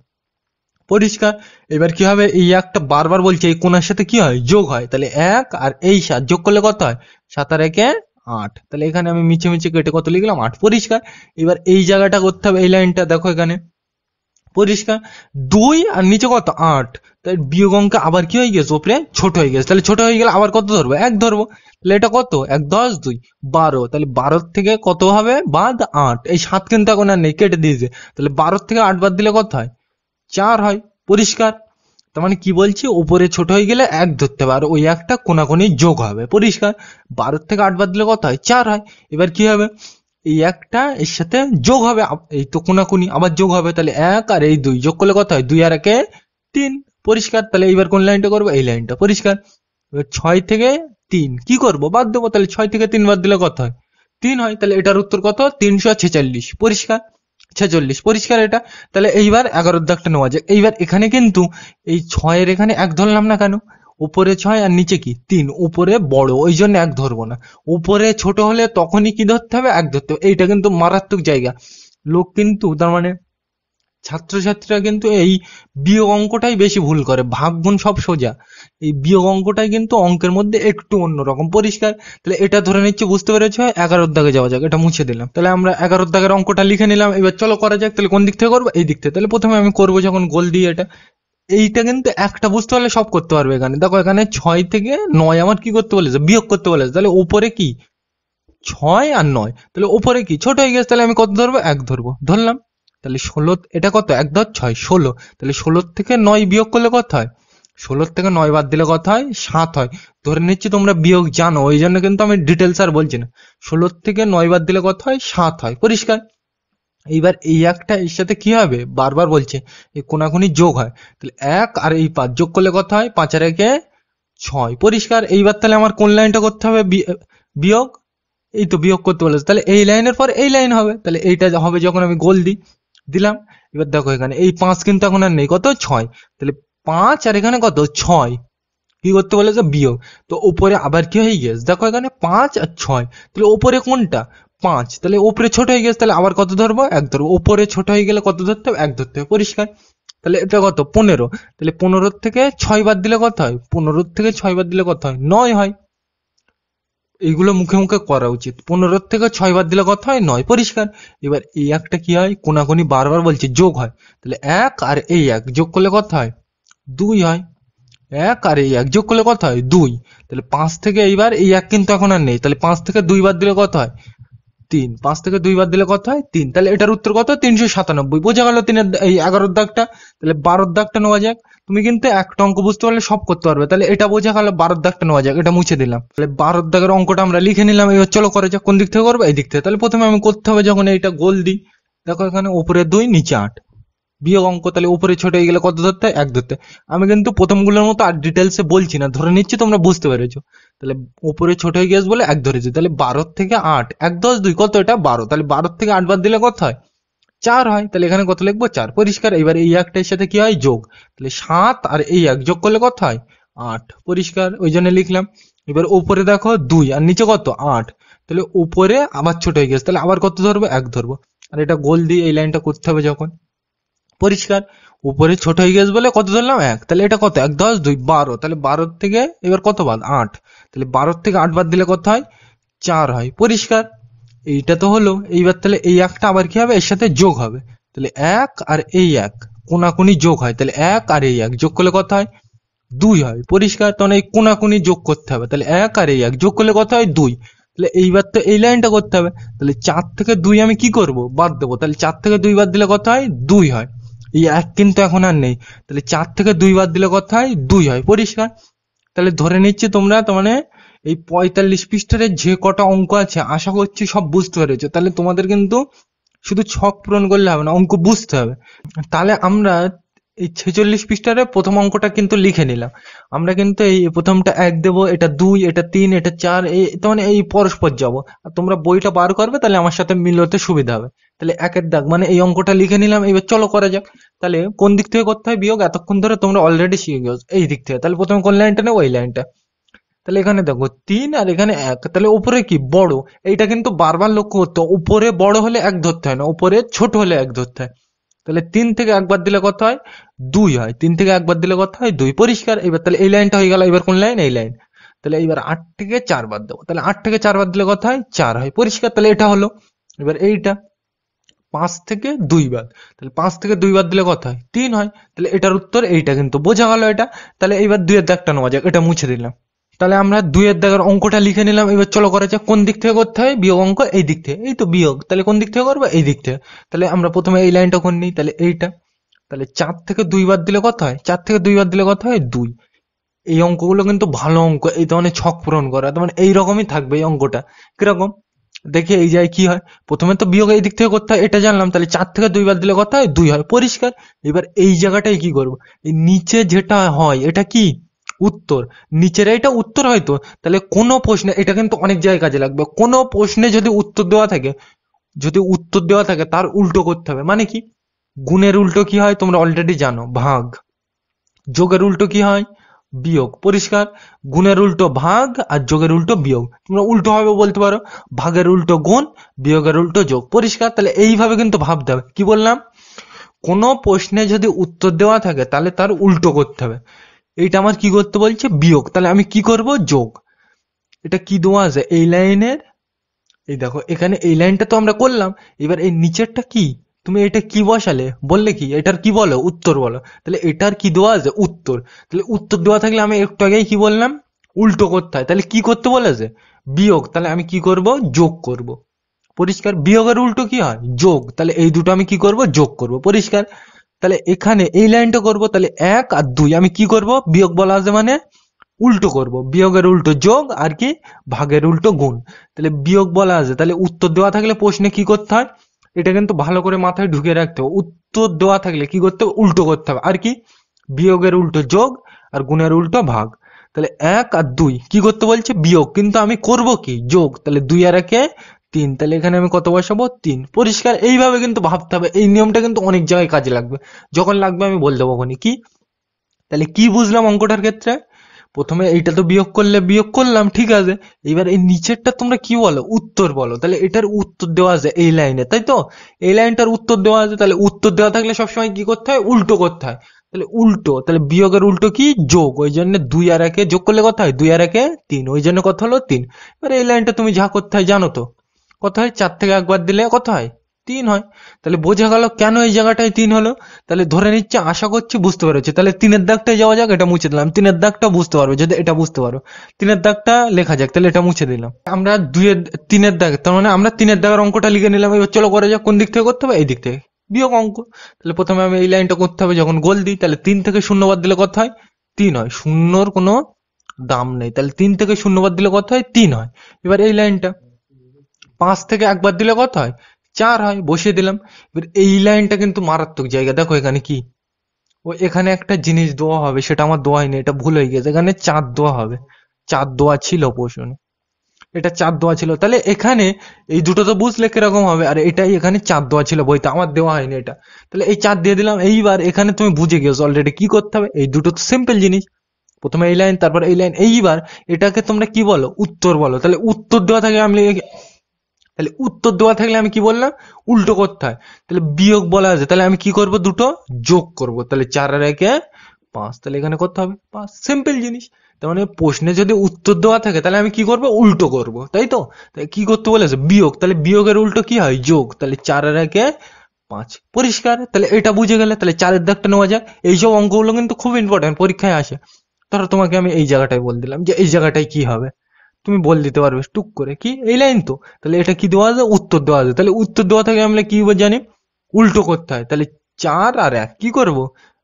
পরিষ্কার। এবার কি হবে, এই একটা বারবার বলছে এই কোণের সাথে কি হয়, যোগ হয়। তাহলে 1 আর এই 7 যোগ করলে কত হয়, 7 আর 1 8। তাহলে এখানে আমি মিছে মিছে কেটে কত লিখলাম, 8। পরিষ্কার। এবার এই জায়গাটা করতে হবে, এই লাইনটা দেখো এখানে। পরিষ্কার। 2 আর নিচে কত, 8। তাই বিয়োগ অঙ্ক আবার কি হয়ে গেছে, উপরে ছোট হয়ে গেছে। তাহলে ছোট হয়ে গেলে আবার কত ধরবো, 1 ধরবো। তাহলে এটা কত, 1 10 2 12। তাহলে 12 থেকে কত হবে বাদ, 8। এই 7 কিন্তু এখন আর নেই, কেটে দিয়েছে। তাহলে 12 থেকে 8 বাদ দিলে কত হয়, 4 হয়। পরিষ্কার। তার মানে কি বলছি, উপরে ছোট হয়ে গেলে 1 ধরতে হবে, আর ওই একটা কোনাকুনি যোগ হবে। পরিষ্কার। 12 থেকে 8 বাদ দিলে কত হয়, 4 হয়। এবার কি হবে, এই একটা এর সাথে যোগ হবে, এই তো কোনাকুনি আবার যোগ হবে, তাহলে 1 আর এই 2 যোগ করলে কত হয়, 2 আর 1 3। পরিষ্কার? তাহলে এইবার কোন লাইনটা করবো, এই লাইনটা। পরিষ্কার? এবার 6 থেকে 3 কি করব, বাদ দেবো। তাহলে 6 থেকে 3 বাদ দিলে কত হয়, 3 হয়। তাহলে এটার উত্তর কত, 346। পরিষ্কার? 46। পরিষ্কার এটা? তাহলে এইবার 11 দাগটা নেওয়া যাক। এইবার এখানে কিন্তু এই 6 এর এখানে 1 ধরলাম না কেন, উপরে 6 আর নিচে কি 3, উপরে বড় ওই জন্য 1 ধরবো না, উপরে ছোট হলে তখনই কি ধরতে হবে, 1 ধরতে হবে। এইটা কিন্তু মারাত্মক জায়গা, লোক কিন্তু তার মানে ছাত্রছাত্রীরা কিন্তু এই বিয়োগ অঙ্কটাই বেশি ভুল করে, ভাগ গুণ সব সোজা, এই বিয়োগ অঙ্কটাই কিন্তু অঙ্কের মধ্যে একটু অন্যরকম। পরিষ্কার? তাহলে এটা ধরে নিচ্ছি বুঝতে পেরেছো। 11 দাগে যাওয়া যাক, এটা মুছে দিলাম। তাহলে আমরা 11 দাগের অঙ্কটা লিখে নিলাম। এবার চলো করা যাক। তাহলে কোন দিক থেকে করবো, এই দিক থেকে। তাহলে প্রথমে আমি করবো যখন গোল দিয়ে এটা, এইটা কিন্তু একটা বুঝতে পারলে সব করতে পারবে। এখানে দেখো, এখানে 6 থেকে 9 আমার কি করতে বলেছে, বিয়োগ করতে বলেছে। তাহলে উপরে কি 6 আর 9, তাহলে উপরে কি ছোট হয়ে গেছে, তাহলে আমি কত ধরবো, 1 ধরবো, ধরলাম। তাহলে 16, এটা কত, 1 10 6 16। তাহলে 16 থেকে 9 বিয়োগ করলে কত হয়, 16 থেকে 9 বাদ দিলে কত হয়, 7 হয়। ধরে নিচ্ছি তোমরা বিয়োগ জানো, ওই জন্য কিন্তু আমি ডিটেলস আর বলছি না। 16 থেকে 9 বাদ দিলে কত হয়, 7 হয়। পরিষ্কার? এইবার এই একটা এর সাথে কি হবে, বারবার বলছে এই কোনাকুনি যোগ হয়। তাহলে 1 আর এই 5 যোগ করলে কত হয়, 5 আর 1 6। পরিষ্কার? এইবার তাহলে আমার কোন লাইনটা করতে হবে, বিয়োগ। এই তো বিয়োগ করতে বলেছে, তাহলে এই লাইনের পর এই লাইন হবে। তাহলে এইটা হবে যখন আমি গোল দিলাম। এবার দেখো এখানে এই 5 কিন্তু এখন আর নেই, কত 6। তাহলে 5 আর এখানে কত 6, কি করতে বলেছে, বিয়োগ। তো উপরে আবার কি হয়ে গেছে, দেখো এখানে 5 আর 6, তাহলে উপরে কোনটা 5, তাহলে উপরে ছোট হয়ে গেছে, তাহলে আবার কত ধরবো, 1 ধরবো। উপরে ছোট হয়ে গেলে কত ধরতে হবে, 1 ধরতে হবে। পরিষ্কার? তাহলে এটা কত 15। তাহলে 15 থেকে 6 বাদ দিলে কত হয়, 15 থেকে 6 বাদ দিলে কত হয়, 9 হয়। এইগুলো মুখে মুখে করা উচিত। 15 থেকে 6 বাদ দিলে কত হয়, 9। পরিষ্কার? এবার এই একটা কি হয়, কোনাকুনি বারবার বলছে যোগ হয়। তাহলে 1 আর এই 1 যোগ করলে কত হয়, 2 হয়। 1 আর এই 1 যোগ করলে কত হয়, 2। তাহলে 5 থেকে এইবার এই 1 কিন্তু এখন আর নেই, তাহলে 5 থেকে 2 বাদ দিলে কত হয়, 3। 5 থেকে 2 বাদ দিলে কত হয়, 3। তাহলে এটার উত্তর কত, 397। বোঝা গেল 3 এই 11 দাগটা। তাহলে 12 দাগটা নেওয়া যাক। তুমি কিন্তু একটা অঙ্ক বুঝতে পারলে সব করতে পারবে। তাহলে এটা বোঝা গেল, 12 দাগটা নেওয়া যাক, এটা মুছে দিলাম। তাহলে 12 দাগের অঙ্কটা আমরা লিখে নিলাম। এবার চলো করে যাক, কোন দিক থেকে করবো, এই দিক থেকে। তাহলে প্রথমে আমি করতে হবে যখন এইটা গোল দিই, দেখো এখানে উপরে 2 নিচে 8, বিয়োগ অঙ্ক। তাহলে উপরে ছোট হয়ে গেলে কত ধরতে হয়, 1 ধরতে। আমি কিন্তু প্রথমগুলোর মতো আর ডিটেলসে বলছি না, ধরে নিচ্ছি তোমরা বুঝতে পেরেছো। তাহলে উপরে ছোট হয়ে গেছে বলে 1 ধরেছি। তাহলে 12 থেকে 8, 1 10 2 কত, এটা 12। তাহলে 12 থেকে 8 বাদ দিলে কত হয়, 4 হয়। তাহলে এখানে কত লিখবো, 4। পরিষ্কার? এবার এই একটার সাথে কি হয়, যোগ। তাহলে 7 আর এই 1 যোগ করলে কত হয়, 8। পরিষ্কার? ওই জন্য লিখলাম। এবার উপরে দেখো 2 আর নিচে কত, 8। তাহলে উপরে আবার ছোট হয়ে গেছে, তাহলে আবার কত ধরবো, 1 ধরবো। আর এটা গোল দিয়ে এই লাইনটা করতে হবে যখন। পরিষ্কার? উপরে ছোট হয়ে গেছে বলে কত ধরলাম, 1। তাহলে এটা কত, 1 10 2 12। তাহলে 12 থেকে এবার কত বাদ, 8। তাহলে 12 থেকে 8 বাদ দিলে কত হয়, 4 হয়। পরিষ্কার? এইটা তো হলো। এইবার তাহলে এই একটা আবার কি হবে, এর সাথে যোগ হবে। তাহলে 1 আর এই 1 কোনাকুনি যোগ হয়। তাহলে 1 আর এই 1 যোগ করলে কত হয়, 2 হয়। পরিষ্কার? তখন এই কোনাকুনি যোগ করতে হবে। তাহলে 1 আর এই 1 যোগ করলে কত হয়, 2। তাহলে এইবার তো এই লাইনটা করতে হবে। তাহলে 4 থেকে 2 আমি কি করব, বাদ দেবো। তাহলে 4 থেকে 2 বাদ দিলে কত হয়, 2 হয়। এই 1 কিন্তু এখন আর নেই। তাহলে 4 থেকে 2 বাদ দিলে কত হয়, 2 হয়। পরিষ্কার? তাহলে ধরে নিচ্ছি তোমরা তার মানে এই 45 পৃষ্ঠার যে কটা অঙ্ক আছে আশা করছি সব বুঝতে পেরেছো। তাহলে তোমাদের কিন্তু শুধু ছক পূরণ করলে হবে না, অঙ্ক বুঝতে হবে। তাহলে আমরা এই 46 পৃষ্ঠার প্রথম অঙ্কটা কিন্তু লিখে নিলাম। আমরা কিন্তু এই প্রথমটা 1 দেবো, এটা 2, এটা 3, এটা 4, এই মানে এই পরস্পর যাব। আর তোমরা বইটা বার করবে, তাহলে আমার সাথে মিলাতে সুবিধা হবে। তাহলে 1 দাগ মানে এই অঙ্কটা লিখে নিলাম। এবার চলো করা যাক। তাহলে কোন দিক থেকে করতে হয় বিয়োগ, এতক্ষণ ধরে তোমরা অলরেডি শিখে গেছো এই দিক থেকে। তাহলে প্রথমে কোন লাইনটা নেবো, এই লাইনটা। তাহলে এখানে দেখো 3 আর এখানে 1, তাহলে উপরে কি বড়, এইটা কিন্তু বারবার লক্ষ্য করতে হবে। উপরে বড় হলে 1 ধরতে হয় না, উপরে ছোট হলে 1 ধরতে হয়। তাহলে 3 থেকে 1 বাদ দিলে কত হয়, 2 হয়। 3 থেকে 1 বাদ দিলে কত হয়, 2। পরিষ্কার? এবার তাহলে এই লাইনটা হয়ে গেল। এবার কোন লাইন, এই লাইন। তাহলে এবার 8 থেকে 4 বাদ দেবো। তাহলে 8 থেকে 4 বাদ দিলে কত হয়, 4 হয়। পরিষ্কার? তাহলে এটা হলো। এবার এইটা 5 থেকে 2 বাদ, তাহলে 5 থেকে 2 বাদ দিলে কত হয়, 3 হয়। তাহলে এটার উত্তর এইটা, কিন্তু বোঝা গেল এটা। তাহলে এবার 2 এর দাগটা নেওয়া যাক, এটা মুছে দিলাম। তাহলে আমরা 2 এর দাগের অঙ্কটা লিখে নিলাম। এবার চলো করা যাক, কোন দিক থেকে করতে হয় বিয়োগ অঙ্ক, এই দিক থেকে। এই তো বিয়োগ, তাহলে কোন দিক থেকে করবো, এই দিক থেকে। তাহলে আমরা প্রথমে এই লাইনটা করে নিই, তাহলে এইটা। তাহলে 4 থেকে 2 বাদ দিলে কত হয়, 4 থেকে 2 বাদ দিলে কত হয়, 2। এই অঙ্কগুলো কিন্তু ভালো অঙ্ক, এই তো মানে ছক পূরণ করা, তার মানে এইরকমই থাকবে এই অঙ্কটা। কিরকম, দেখি এই যায় কি হয়। প্রথমে তো বিয়োগ এই দিক থেকে করতে হয়, এটা জানলাম। তাহলে 4 থেকে 2 বাদ দিলে কত হয়? 2 হয়, পরিষ্কার। এবার এই জায়গাটায় কি করব, এই নিচে যেটা হয় এটা কি উত্তর, নিচের এটা উত্তর হয়তো। তাহলে কোনো প্রশ্নে, এটা কিন্তু অনেক জায়গায় কাজে লাগবে, কোনো প্রশ্নে যদি উত্তর দেওয়া থাকে, যদি উত্তর দেওয়া থাকে তার উল্টো করতে হবে। মানে কি, গুণের উল্টো কি হয় তোমরা অলরেডি জানো, ভাগ। যোগের উল্টো কি হয়? বিয়োগ, পরিষ্কার। গুণের উল্টো ভাগ আর যোগের উল্টো বিয়োগ। তোমরা উল্টো ভাবে বলতে পারো, ভাগের উল্টো গুণ, বিয়োগের উল্টো যোগ, পরিষ্কার। তাহলে এইভাবে কিন্তু ভাবতে হবে। কি বললাম, কোনো প্রশ্নে যদি উত্তর দেওয়া থাকে তাহলে তার উল্টো করতে হবে। এইটা আমার কি করতে বলছে? বিয়োগ। তাহলে আমি কি করব? যোগ। এটা কি দেওয়া আছে এই লাইনের, এই দেখো এখানে এই লাইনটা তো আমরা করলাম। এবার এই নিচেরটা কি, তুমি এটা কি বসালে, বললে কি এটার কি বলো? উত্তর বলো। তাহলে এটার কি দেওয়া আছে? উত্তর। তাহলে উত্তর দেওয়া থাকলে আমি একটু আগেই কি বললাম? উল্টো করতে হয়। তাহলে কি করতে বলেছে? বিয়োগ। তাহলে আমি কি করব? যোগ করব, পরিষ্কার। বিয়োগের উল্টো কি হয়? যোগ। তাহলে এই দুটো আমি কি করব? যোগ করব, পরিষ্কার। তাহলে এখানে এই লাইনটা করব, তাহলে 1 আর 2 আমি কি করব? বিয়োগ বলা আছে মানে উল্টো করব। বিয়োগের উল্টো যোগ, আর কি ভাগের উল্টো গুণ। তাহলে বিয়োগ বলা আছে, তাহলে উত্তর দেওয়া থাকলে প্রশ্নে কি করতে হয়, এটা কিন্তু ভালো করে মাথায় ঢুকিয়ে রাখতে হবে। উত্তর দেওয়া থাকলে কি করতে হবে? উল্টো করতে হবে। আর কি, বিয়োগের উল্টো যোগ আর গুণের উল্টো ভাগ। তাহলে 1 আর 2 কি করতে বলছে? বিয়োগ। কিন্তু আমি করব কি? যোগ। তাহলে 2 আর 1 এ 3, তাহলে এখানে আমি কত বসাবো? 3, পরিষ্কার। এইভাবে কিন্তু ভাবতে হবে। এই নিয়মটা কিন্তু অনেক জায়গায় কাজে লাগবে, যখন লাগবে আমি বলে দেবো কি। তাহলে কি বুঝলাম অঙ্কটার ক্ষেত্রে? প্রথমে এইটা তো বিয়োগ করলে, বিয়োগ করলাম, ঠিক আছে। এবার এই নিচেরটা তোমরা কি বলো? উত্তর বলো। তাহলে এটার উত্তর দেওয়া আছে এই লাইনে, তাই তো? এই লাইনটার উত্তর দেওয়া আছে। তাহলে উত্তর দেওয়া থাকলে সবসময় কি করতে হয়? উল্টো করতে হয়। তাহলে উল্টো, তাহলে বিয়োগের উল্টো কি? যোগ। ওই জন্য 2 আর 1 যোগ করলে কত হয়? 2 আর 1 3, ওই জন্য কত হলো? 3। এবার এই লাইনটা তুমি যা করতে হয় জানো তো, কত হয়? 4 থেকে একবার দিলে কত হয়? 3 হয়। তাহলে বোঝা গেল কেন এই জায়গাটায় 3 হলো। তাহলে ধরে নিচ্ছে, আশা করছি বুঝতে পেরেছো। তাহলে 3-এর দাগটায় যাওয়া যাক, এটা মুছে দিলাম। 3-এর দাগটা বুঝতে পারবে যদি এটা বুঝতে পারো। 3-এর দাগটা লেখা যাক, তাহলে এটা মুছে দিলাম। আমরা 3-এর দাগ, তার মানে আমরা 3-এর দাগের অঙ্কটা লিখে নিলাম। এবার চলো করা যাক। কোন দিক থেকে করতে হবে? এই দিক থেকে, বিয়োগ অঙ্ক। তাহলে প্রথমে আমি এই লাইনটা করতে হবে, যখন গোল দিই তাহলে 3 থেকে 0 বাদ দিলে কত হয়? 3 হয়। শূন্যর কোনো দাম নেই, তাহলে 3 থেকে 0 বাদ দিলে কত হয়? 3 হয়। এবার এই লাইনটা 5 থেকে একবার দিলে কত হয়? 4 হয়, বসিয়ে দিলাম। এবার এই লাইনটা কিন্তু মারাত্মক জায়গা, দেখো এখানে কি, ও এখানে একটা জিনিস দেওয়া হবে, সেটা আমার দেওয়া হয়নি, এটা ভুল হয়ে গেছে। এখানে 4 দেওয়া হবে, 4 দেওয়া ছিল প্রশ্নে, এটা 4 দেওয়া ছিল। তাহলে এখানে এই দুটো তো বুঝলে কিরকম হবে, আর এটাই এখানে 4 দেওয়া ছিল বইতে, আমার দেওয়া হয়নি এটা। তাহলে এই 4 দিয়ে দিলাম। এইবার এখানে তুমি বুঝে গেছো অলরেডি কি করতে হবে। এই দুটো তো সিম্পল জিনিস, প্রথমে এই লাইন, তারপর এই লাইন। এইবার এটাকে তোমরা কি বলো? উত্তর বলো। তাহলে উত্তর দেওয়া থাকে, আমি তাহলে উত্তর দেওয়া থাকলে আমি কি বললাম? উল্টো করতে হয়। তাহলে বিয়োগ বলা আছে, তাহলে আমি কি করব? দুটো যোগ করব। তাহলে 4 আর 1 5, তাহলে এখানে করতে হবে 5, সিম্পল জিনিস। তার মানে প্রশ্নে যদি উত্তর দেওয়া থাকে তাহলে আমি কি করব? উল্টো করব, তাই তো? তাই কি করতে বলেছে? বিয়োগ। তাহলে বিয়োগের উল্টো কি হয়? যোগ। তাহলে 4 আর 1 5, পরিষ্কার। তাহলে এটা বুঝে গেলে, তাহলে 4-এর দাগটা নেওয়া যায়। এইসব অঙ্কগুলো কিন্তু খুব ইম্পর্টেন্ট, পরীক্ষায় আসে। ধরো তোমাকে আমি এই জায়গাটায় বল দিলাম যে এই জায়গাটায় কি হবে, তুমি বল দিতে পারবে টুক করে, কি এই লাইন তো। তাহলে এটা কি দেওয়া আছে? উত্তর দেওয়া আছে। তাহলে উত্তর দেওয়া থাকে আমরা কি জানি? উল্টো করতে হয়। তাহলে 4 আর 1 কি করব?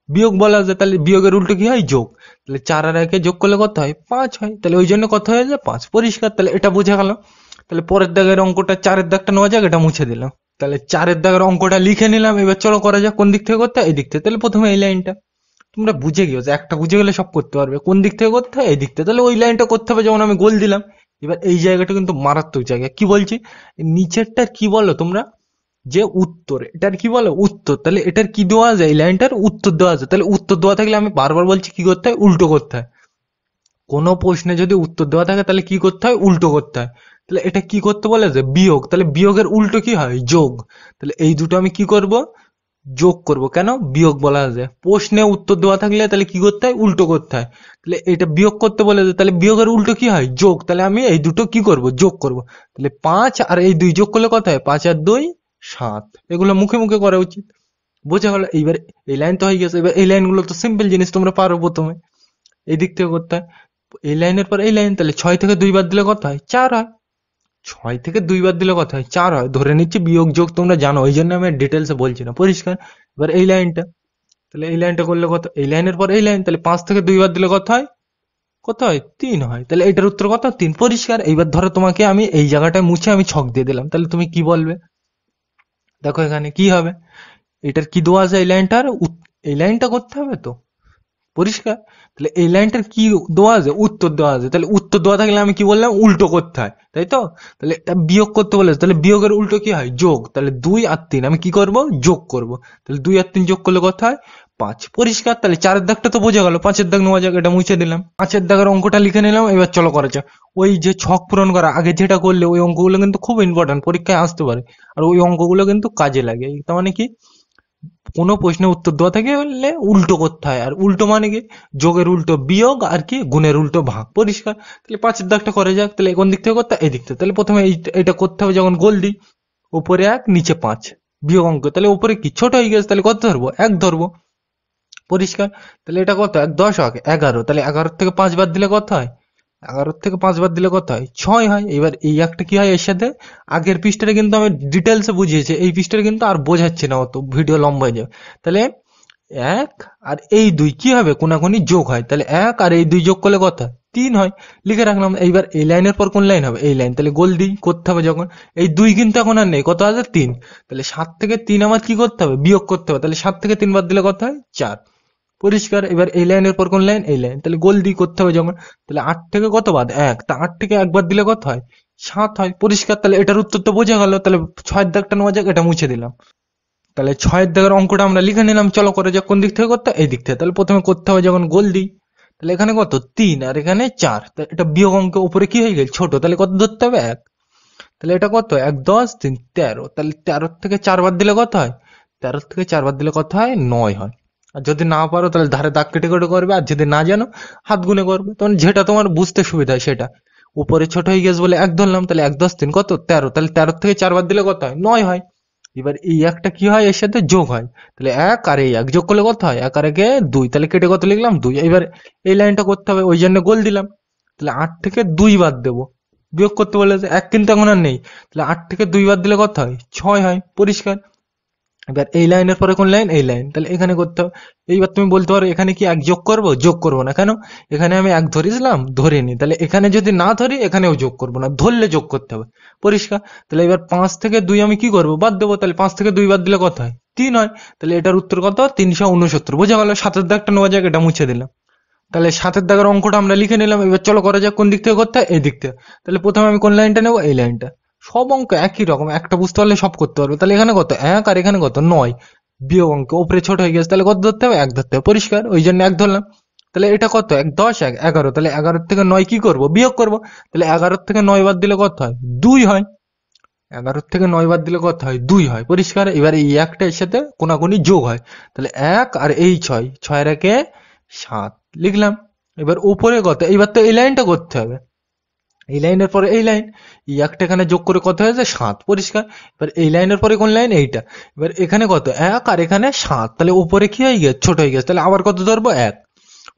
বিয়োগ বলা আছে। তাহলে বিয়োগের উল্টো কি হয়? যোগ। তাহলে 4 আর 1 যোগ করলে কত হয়? 5 হয়। তাহলে ওই জন্য কত হয়ে যায়? 5, পরিষ্কার। তাহলে এটা বোঝা গেল। তাহলে পরের দাগের অঙ্কটা, 4-এর দাগটা নেওয়া যাক, এটা মুছে দিলাম। তাহলে 4-এর দাগের অঙ্কটা লিখে নিলাম। এবার চলো করা যাক। কোন দিক থেকে করতে হয়? এই দিক থেকে। তাহলে প্রথমে এই লাইনটা তোমরা বুঝে গিয়েছো, একটা বুঝে গেলে সব করতে পারবে। কোন দিক থেকে করতে হয়? এই দিক থেকে। তাহলে ওই লাইনটা করতে হবে, যেমন আমি গোল দিলাম। এবার এই জায়গাটা কিন্তু মারাত্মক জায়গা, কি বলছি, নিচেরটার কি বলো তোমরা? যে উত্তর, এটার কি বলো? উত্তর। তাহলে এটার কি দেওয়া আছে? এই লাইনটার উত্তর দেওয়া আছে। তাহলে উত্তর দেওয়া থাকলে আমি বারবার বলছি কি করতে হয়? উল্টো করতে হয়। কোনো প্রশ্নে যদি উত্তর দেওয়া থাকে তাহলে কি করতে হয়? উল্টো করতে হয়। তাহলে এটা কি করতে বলেছে? বিয়োগ। তাহলে বিয়োগের উল্টো কি হয়? যোগ। তাহলে এই দুটো আমি কি করব? যোগ করব। কেন? বিয়োগ বলা আছে। প্রশ্নে উত্তর দেওয়া থাকলে তাহলে কি করতে হয়? উল্টো করতে হয়। তাহলে এটা বিয়োগ করতে বলেছে, তাহলে বিয়োগের উল্টো কি হয়? যোগ। তাহলে আমি এই দুটো কি করব? যোগ করব। তাহলে 5 আর এই 2 যোগ করলে কত হয়? 5 আর 2 7। এগুলো মুখে মুখে করা উচিত, বোঝা গেল। এইবার এই লাইন তো হয়ে গেছে। এবার এই লাইনগুলো তো সিম্পল জিনিস, তোমরা পারো। প্রথমে এই দিক থেকে করতে হয়, এই লাইনের পর এই লাইন। তাহলে 6 থেকে 2 বাদ দিলে কত হয়? 4 হয়। 6 থেকে 2 বাদ দিলে কত হয়? 4 হয়। ধরে নিচ্ছি বিয়োগ যোগ তোমরা জানো, ওই জন্য আমি ডিটেলসে বলছি না, পরিষ্কার। এবার এই লাইনটা, তাহলে এই লাইনটা করলে কত? এই লাইনের পর এই লাইন, তাহলে 5 থেকে 2 বাদ দিলে কত হয়? কত হয় 3 হয়। তাহলে এটার উত্তর কত 3 পরিষ্কার। এইবার ধরো তোমাকে আমি এই জায়গাটায় মুছে আমি ছক দিয়ে দিলাম, তাহলে তুমি কি বলবে? দেখো এখানে কি হবে, এটার কি দেওয়া আছে, এই লাইনটার এই লাইনটা করতে হবে তো পরিষ্কার। তাহলে এই লাইনটার কি দেওয়া আছে, উত্তর দেওয়া আছে। তাহলে উত্তর দেওয়া থাকলে আমি কি বললাম, উল্টো করতে হয়, তাই তো? তাহলে এটা বিয়োগ করতে বলেছে, তাহলে বিয়োগের উল্টো কি হয়, যোগ। তাহলে 2 আর 3 আমি কি করব, যোগ করব। তাহলে 2 আর 3 যোগ করলে কত হয়, 5 পরিষ্কার। তাহলে 4-এর দাগটা তো বোঝা গেল, 5-এর দাগ নেওয়া যাক, এটা মুছে দিলাম। 5-এর দাগের অঙ্কটা লিখে নিলাম। এবার চলো করা যাক। ওই যে ছক পূরণ করা আগে যেটা করলে, ওই অঙ্কগুলো কিন্তু খুব ইম্পর্টেন্ট, পরীক্ষায় আসতে পারে। আর ওই অঙ্কগুলো কিন্তু কাজে লাগে। তার মানে কি, কোনো প্রশ্নের উত্তর দেওয়া থাকে বললে উল্টো করতে হয়। আর উল্টো মানে কি, যোগের উল্টো বিয়োগ, আর কি গুণের উল্টো ভাগ, পরিষ্কার। তাহলে 5-এর দাগটা করা যাক। তাহলে কোন দিক থেকে করতে হয়, এই দিক থেকে। তাহলে প্রথমে এটা করতে হবে, যখন গোল দিই উপরে 1 নিচে 5 বিয়োগ অঙ্ক। তাহলে উপরে কি ছোট হয়ে গেছে, তাহলে কত ধরবো, 1 ধরবো, পরিষ্কার। তাহলে এটা কত, 1 10 হয় 11। তাহলে 11 থেকে 5 বাদ দিলে কত হয়, 11 থেকে 5 বাদ দিলে কত হয়, 6 হয়। এবার এই একটা কি হয় এর সাথে, আগের পৃষ্ঠাটা কিন্তু আমি ডিটেলসে বুঝিয়েছি, এই পৃষ্ঠাটা কিন্তু আর বোঝাচ্ছি না, অত ভিডিও লম্বা হয়ে যাবে। তাহলে 1 আর এই 2 কি হবে, কোনাকুনি যোগ হয়। তাহলে 1 আর এই 2 যোগ করলে কত হয়, 3 হয়। লিখে রাখলাম। এইবার এই লাইনের পর কোন লাইন হবে, এই লাইন। তাহলে গোল দিই করতে হবে যখন, এই 2 কিন্তু এখন আর নেই, কত আছে 3। তাহলে 7 থেকে 3 আমার কি করতে হবে, বিয়োগ করতে হবে। তাহলে 7 থেকে 3 বাদ দিলে কত হয়, 4, পরিষ্কার। এবার এই লাইনের পর কোন লাইন, এই লাইন। তাহলে গোল দিয়ে করতে হবে যখন, তাহলে 8 থেকে কত বাদ, 1। তা 8 থেকে 1 বাদ দিলে কত হয়, 7 হয়, পরিষ্কার। তাহলে এটার উত্তর তো বোঝা গেল। তাহলে 6-এর দাগটা নেওয়া যাক, এটা মুছে দিলাম। তাহলে 6-এর দাগের অঙ্কটা আমরা লিখে নিলাম। চলো করে যাক, কোন দিক থেকে করতে হয়, এই দিক থেকে। তাহলে প্রথমে করতে হবে যখন গোল দিই, তাহলে এখানে কত 3 আর এখানে 4। এটা বিয়োগ অঙ্ক, উপরে কি হয়ে গেল ছোট, তাহলে কত ধরতে হবে, 1। তাহলে এটা কত, 1 10 3 13। তাহলে 13 থেকে 4 বাদ দিলে কত হয়, 13 থেকে 4 বাদ দিলে কত হয়, 9 হয়। আর যদি না পারো তাহলে ধারে দাগ কেটে কেটে করবে, আর যদি না জানো হাত গুনে করবে, তখন যেটা তোমার বুঝতে সুবিধা হয় সেটা। উপরে ছোট হয়ে গেছে বলে 1 ধরলাম, তাহলে 1 10 3 কত 13। তাহলে 13 থেকে 4 বাদ দিলে কত হয়, 9 হয়। এবার এই একটা কি হয়, এর সাথে যোগ হয়। তাহলে 1 আর এই 1 যোগ করলে কত হয়, 1 আর 1 2। তাহলে কেটে কত লিখলাম, 2। এবার এই লাইনটা করতে হবে, ওই জন্য গোল দিলাম। তাহলে 8 থেকে 2 বাদ দেবো, বিয়োগ করতে বলেছে, 1 কিন্তু এখন আর নেই। তাহলে 8 থেকে 2 বাদ দিলে কত হয়, 6 হয়, পরিষ্কার। এবার এই লাইনের পরে কোন লাইন, এই লাইন। তাহলে এখানে করতে হবে। এইবার তুমি বলতে পারো এখানে কি 1 যোগ করবো, যোগ করবো না কেন, এখানে আমি 1 ধরেছিলাম, ধরিনি। তাহলে এখানে যদি না ধরি এখানেও যোগ করবো না, ধরলে যোগ করতে হবে, পরিষ্কার। তাহলে এবার 5 থেকে 2 আমি কি করবো, বাদ দেবো। তাহলে 5 থেকে 2 বাদ দিলে কত হয়, 3 হয়। তাহলে এটার উত্তর কত, 369। বোঝা গেল। 7-এর দাগটা নেওয়া যাক, এটা মুছে দিলাম। তাহলে 7-এর দাগের অঙ্কটা আমরা লিখে নিলাম। এবার চলো করা যাক, কোন দিক থেকে করতে হয়, এই দিক থেকে। তাহলে প্রথমে আমি কোন লাইনটা নেবো, এই লাইনটা। সব অঙ্ক একই রকম, একটা বুঝতে পারলে সব করতে পারবে। তাহলে এখানে কত, 1 আর এখানে কত 9, বিয়োগ অঙ্ক, উপরে ছোট হয়ে গেছে, তাহলে কত ধরতে হবে, 1 ধরতে হবে, পরিষ্কার। ওই জন্য 1 ধরলাম। তাহলে এটা কত, 1 10 1 11। তাহলে 11 থেকে 9 কি করব, বিয়োগ করব। তাহলে 11 থেকে 9 বাদ দিলে কত হয়, 2 হয়। 11 থেকে 9 বাদ দিলে কত হয়, 2 হয়, পরিষ্কার। এবার এই একটা এর সাথে কোনাকুনি যোগ হয়। তাহলে 1 আর এই 6, 6 এর 1 7 লিখলাম। এবার উপরে কত, এইবার তো এই লাইনটা করতে হবে, এই লাইনের পরে এই লাইন। এই একটা এখানে যোগ করে কত হয়েছে, 7, পরিষ্কার। এবার এই লাইনের পরে কোন লাইন, এইটা। এবার এখানে কত, 1 আর এখানে 7। তাহলে উপরে কি হয়ে গেছে, ছোট হয়ে গেছে। তাহলে আবার কত ধরবো, 1,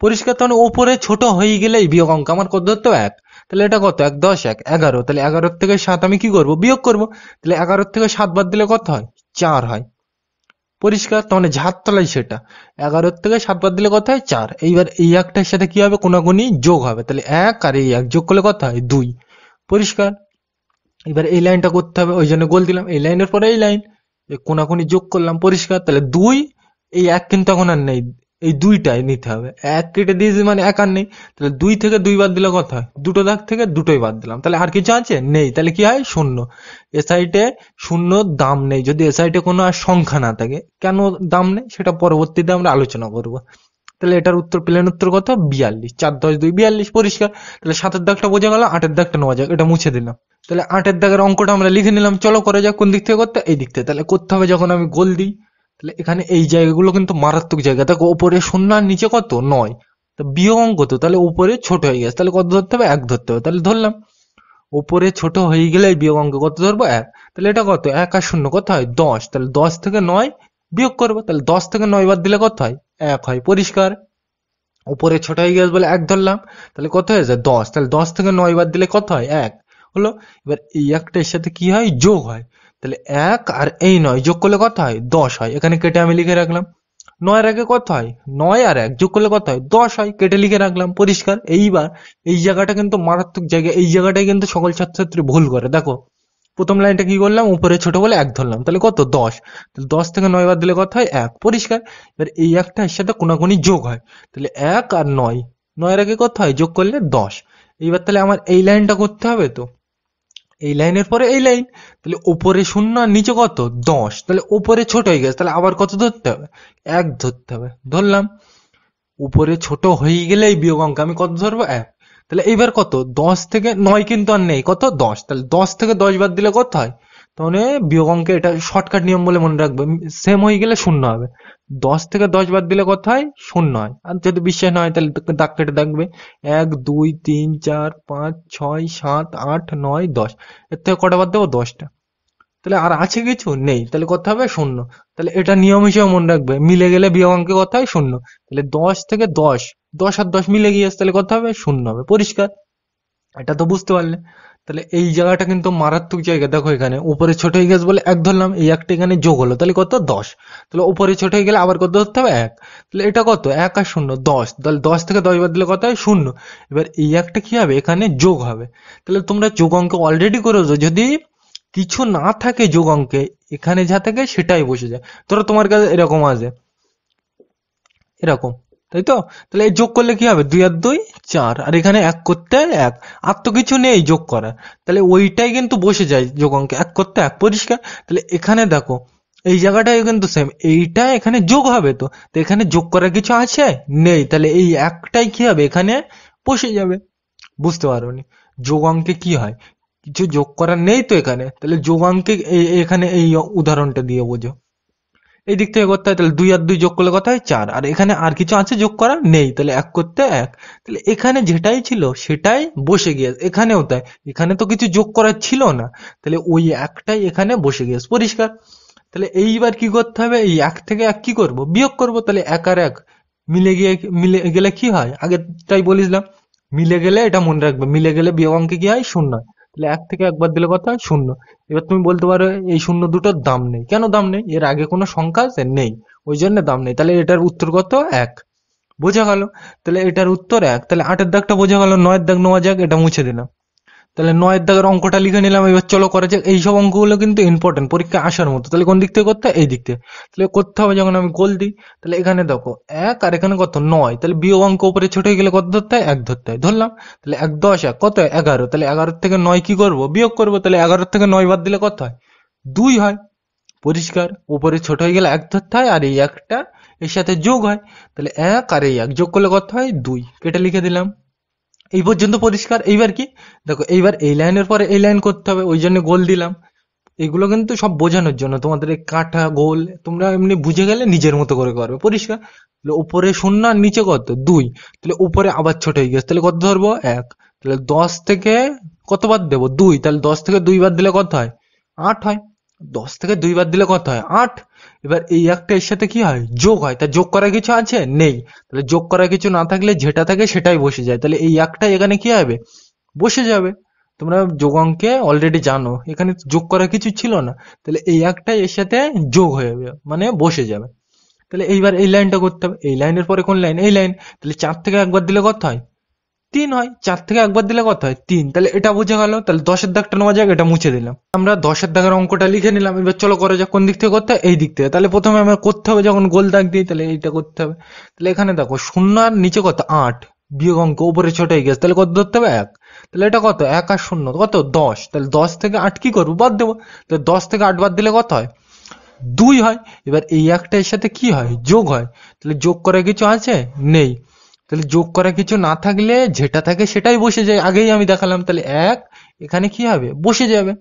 পরিষ্কার। তাহলে উপরে ছোট হয়ে গেলেই বিয়োগ অঙ্ক আমার কত ধরতে হবে, 1। তাহলে এটা কত, 1 10 1 11। তাহলে 11 থেকে 7 আমি কি করব, বিয়োগ করব। তাহলে 11 থেকে 7 বাদ দিলে কত হয়, 4 হয়, পরিষ্কার। তার মানে ঝাড় তলায় সেটা। 11 থেকে 7 বাদ দিলে কত হয়, 4। এইবার এই একটার সাথে কি হবে, কোনাকুনি যোগ হবে। তাহলে 1 আর এই 1 যোগ করলে কত হয়, 2, পরিষ্কার। এবার এই লাইনটা করতে হবে, ওই জন্য গোল দিলাম। এই লাইনের পরে এই লাইন, এই কোনাকুনি যোগ করলাম, পরিষ্কার। তাহলে 2, এই 1 কিন্তু এখন আর নেই, এই 2টাই নিতে হবে। 1 কেটে দিয়েছি মানে 1 আর নেই। তাহলে 2 থেকে 2 বাদ দিলে কত হয়, দুটো দাগ থেকে দুটোই বাদ দিলাম। তাহলে আর কিছু আছে, নেই। তাহলে কি হয়, শূন্য। এ সাইডে শূন্য, দাম নেই যদি এ সাইডে কোনো আর সংখ্যা না থাকে। কেন দাম নেই সেটা পরবর্তীতে আমরা আলোচনা করব। তাহলে এটার উত্তর, প্লেন উত্তর কত, 42। 4 10 2 42, পরিষ্কার। তাহলে 7-এর দাগটা বোঝা গেল। 8-এর দাগটা নেওয়া যাক, এটা মুছে দিলাম। তাহলে 8-এর দাগের অঙ্কটা আমরা লিখে নিলাম। চলো করে যাক, কোন দিক থেকে করতে, এই দিক থেকে। তাহলে করতে হবে যখন আমি গোল দিই, তাহলে এখানে এই জায়গাগুলো কিন্তু মারাত্মক জায়গা। দেখো উপরে 0 আর নিচে কত 9, তো বিয়োগ অঙ্ক তো, তাহলে উপরে ছোট হয়ে গেছে। তাহলে কত ধরতে হবে, 1 ধরতে হবে। তাহলে ধরলাম। উপরে ছোট হয়ে গেলে বিয়োগ অঙ্ক কত ধরবো, 1। তাহলে এটা কত, 1 আর 0 কত হয়, 10। তাহলে 10 থেকে 9 বিয়োগ করবো। তাহলে 10 থেকে 9 বাদ দিলে কত হয়, 1 হয়, পরিষ্কার। উপরে ছোট হয়ে গেছে বলে 1 ধরলাম। তাহলে কত হয়েছে, 10। তাহলে 10 থেকে 9 বাদ দিলে কত হয়, 1 হলো। এবার এই একটা এর সাথে কি হয়, যোগ হয়। তাহলে 1 আর এই 9 যোগ করলে কত হয়, 10 হয়। এখানে কেটে আমি লিখে রাখলাম। নয়ের আগে কত হয়? 9 আর 1 যোগ করলে কত হয়? 10 হয়। কেটে লিখে রাখলাম, পরিষ্কার। এইবার এই জায়গাটা কিন্তু মারাত্মক জায়গা, এই জায়গাটাই কিন্তু সকল ছাত্রছাত্রী ভুল করে। দেখো প্রথম লাইনটা কি করলাম, উপরে ছোট বলে 1 ধরলাম, তাহলে কত? 10। তাহলে 10 থেকে 9 বাদ দিলে কত হয়? 1, পরিষ্কার। এবার এই একটা এর সাথে কোনাকুনি যোগ হয়, তাহলে 1 আর 9, 9 এর আগে কত হয়? যোগ করলে 10। এইবার তাহলে আমার এই লাইনটা করতে হবে তো, এই লাইনের পরে এই লাইন, তাহলে উপরে 0 আর নিচে কত? 10, তাহলে উপরে ছোট হয়ে গেছে, তাহলে আবার কত ধরতে হবে? 1 ধরতে হবে, ধরলাম। উপরে ছোট হয়ে গেলেই বিয়োগ অঙ্ক আমি কত ধরবো? 1। তাহলে এইবার কত? 10 থেকে 9 কিন্তু আর নেই, কত? 10। তাহলে 10 থেকে 10 বাদ দিলে কত হয়? তাহলে বিয়োগ অঙ্কে এটা শর্টকাট নিয়ম বলে মনে রাখবে, সেম হয়ে গেলে 0 হবে। 10 থেকে 10 বাদ দিলে কত হয়? 0 হয়। আর যদি বিশ্বাস না হয় তাহলে দাগ কেটে দেখবে, 1 2 3 4 5 6 7 8 9 10, এর থেকে কটা বাদ দেবো? 10টা। তাহলে আর আছে কিছু? নেই, তাহলে কত হবে? 0। তাহলে এটা নিয়ম হিসেবে মনে রাখবে, মিলে গেলে বিয়োগ অঙ্কে কত হয়? 0। তাহলে 10 থেকে 10, 10 আর 10 মিলে গিয়েছে, তাহলে কত হবে? 0 হবে, পরিষ্কার। এটা তো বুঝতে পারলে। তাহলে এই জায়গাটা কিন্তু মারাত্মক জায়গা। দেখো এখানে উপরে ছোট হয়ে গেছে বলে 1 ধরলাম, এই একটা এখানে যোগ হলো, তাহলে কত? 10। তাহলে উপরে ছোট হয়ে গেলে আবার কত ধরতে হবে? 1। তাহলে এটা কত? 1 আর 0, 10। তাহলে 10 থেকে 10 বাদ দিলে কত হয়? 0। এবার এই একটা কি হবে? এখানে যোগ হবে। তাহলে তোমরা যোগ অঙ্ক অলরেডি করেছো, যদি কিছু না থাকে যোগ অঙ্কে, এখানে যা থাকে সেটাই বসে যায়। ধরো তোমার কাছে এরকম আছে, এরকম, তাই তো? তাহলে এই যোগ করলে কি হবে? 2 আর 2 4, আর এখানে 1 করতে 1, আর তো কিছু নেই যোগ করা, তাহলে ওইটাই কিন্তু বসে যায় যোগ অঙ্কে, 1 করতে 1, পরিষ্কার। তাহলে এখানে দেখো এই জায়গাটাই কিন্তু সেম, এইটা এখানে যোগ হবে তো, তো এখানে যোগ করার কিছু আছে? নেই, তাহলে এই একটাই কি হবে? এখানে বসে যাবে। বুঝতে পারোনি? যোগ অঙ্কে কি হয়, কিছু যোগ করার নেই তো এখানে, তাহলে যোগ অঙ্কে এখানে এই উদাহরণটা দিয়ে বোঝো। এই দিক থেকে করতে হয়, তাহলে 2 আর 2 যোগ করলে কত হয়? 4, আর এখানে আর কিছু আছে যোগ করা? নেই, তাহলে 1 করতে 1। তাহলে এখানে যেটাই ছিল সেটাই বসে গিয়েছে, এখানেও তাই। এখানে তো কিছু যোগ করার ছিল না, তাহলে ওই একটাই এখানে বসে গিয়েছে, পরিষ্কার। তাহলে এইবার কি করতে হবে? এই 1 থেকে 1 কি করব? বিয়োগ করব। তাহলে 1 আর 1 মিলে গেলে কি হয়? আগেরটাই বলেছিলাম, মিলে গেলে এটা মনে রাখবে, মিলে গেলে বিয়োগ অঙ্কে কি হয়? 0 হয়। তাহলে 1 থেকে 1 বাদ দিলে কত হয়? 0। এবার তুমি বলতে পারো এই শূন্য দুটোর দাম নেই, কেন দাম নেই? এর আগে কোনো সংখ্যা আছে? নেই, ওই জন্য দাম নেই। তাহলে এটার উত্তর কত? 1। বোঝা গেল? তাহলে এটার উত্তর 1। তাহলে 8-এর দাগটা বোঝা গেল। 9-এর দাগ নেওয়া যাক, এটা মুছে দিলাম। তাহলে 9-এর দাগের অঙ্কটা লিখে নিলাম। এবার চলো করা যাক। এইসব অঙ্কগুলো কিন্তু ইম্পর্টেন্ট, পরীক্ষায় আসার মতো। তাহলে কোন দিক থেকে করতে হয়? এই দিক থেকে। তাহলে করতে হবে যখন আমি গোল দিই, তাহলে এখানে দেখো 1 আর এখানে কত? 9। তাহলে বিয়োগ অঙ্ক উপরে ছোট হয়ে গেলে কত ধরতে হয়? 1 ধরতে হয়, ধরলাম। তাহলে 1 10 1 কত হয়? 11। তাহলে 11 থেকে 9 কি করব? বিয়োগ করব। তাহলে 11 থেকে 9 বাদ দিলে কত হয়? 2 হয়, পরিষ্কার। উপরে ছোট হয়ে গেলে 1 ধরতে হয়, আর এই একটা এর সাথে যোগ হয়, তাহলে 1 আর এই 1 যোগ করলে কত হয়? 2। কেটে লিখে দিলাম। এই পর্যন্ত পরিষ্কার। এইবার কি দেখো, এইবার এই লাইনের পরে এই লাইন করতে হবে, ওই জন্য গোল দিলাম। এগুলো কিন্তু সব বোঝানোর জন্য, তোমাদের এই কাটা গোল তোমরা এমনি বুঝে গেলে নিজের মতো করে করবে, পরিষ্কার। তাহলে উপরে 0 আর নিচে কত? 2। তাহলে উপরে আবার ছোট হয়ে গেছে, তাহলে কত ধরবো? 1। তাহলে 10 থেকে কত বাদ দেবো? 2। তাহলে 10 থেকে 2 বাদ দিলে কত হয়? 8 হয়। 10 থেকে 2 বাদ দিলে কত হয়? 8। এবার এই একটা এর সাথে কি হয়? যোগ হয়। তা যোগ করার কিছু আছে? নেই। তাহলে যোগ করার কিছু না থাকলে যেটা থাকে সেটাই বসে যায়, তাহলে এই একটাই এখানে কি হবে? বসে যাবে। তোমরা যোগ অঙ্কে অলরেডি জানো, এখানে যোগ করার কিছু ছিল না, তাহলে এই একটাই এর সাথে যোগ হয়ে যাবে, মানে বসে যাবে। তাহলে এইবার এই লাইনটা করতে হবে। এই লাইনের পরে কোন লাইন? এই লাইন। তাহলে 4 থেকে একবার দিলে কত হয়? 3 হয়। 4 থেকে একবার দিলে কত হয়? 3। তাহলে এটা বোঝা গেল। তাহলে 10-এর দাগটা নেওয়া যাক, এটা মুছে দিলাম। আমরা 10-এর দাগের অঙ্কটা লিখে নিলাম। এবার চলো করা যাক। কোন দিক থেকে করতে হয়? এই দিক থেকে। তাহলে প্রথমে আমার করতে হবে, যখন গোল দাগ দিই তাহলে এইটা করতে হবে। তাহলে এখানে দেখো 0 আর নিচে কত? 8। বিয়োগ অঙ্ক উপরে ছোট হয়ে গেছে, তাহলে কত ধরতে হবে? 1। তাহলে এটা কত? 1 আর 0 কত? 10। তাহলে 10 থেকে 8 কি করবো? বাদ দেবো। তাহলে 10 থেকে 8 বাদ দিলে কত হয়? 2 হয়। এবার এই একটা এর সাথে কি হয়? যোগ হয়। তাহলে যোগ করার কিছু আছে? নেই। তাহলে যোগ করা কিছু না থাকলে যেটা থাকে সেটাই বসে যায়, আগেই আমি দেখালাম। তাহলে 1 এখানে কি হবে? বসে যাবে।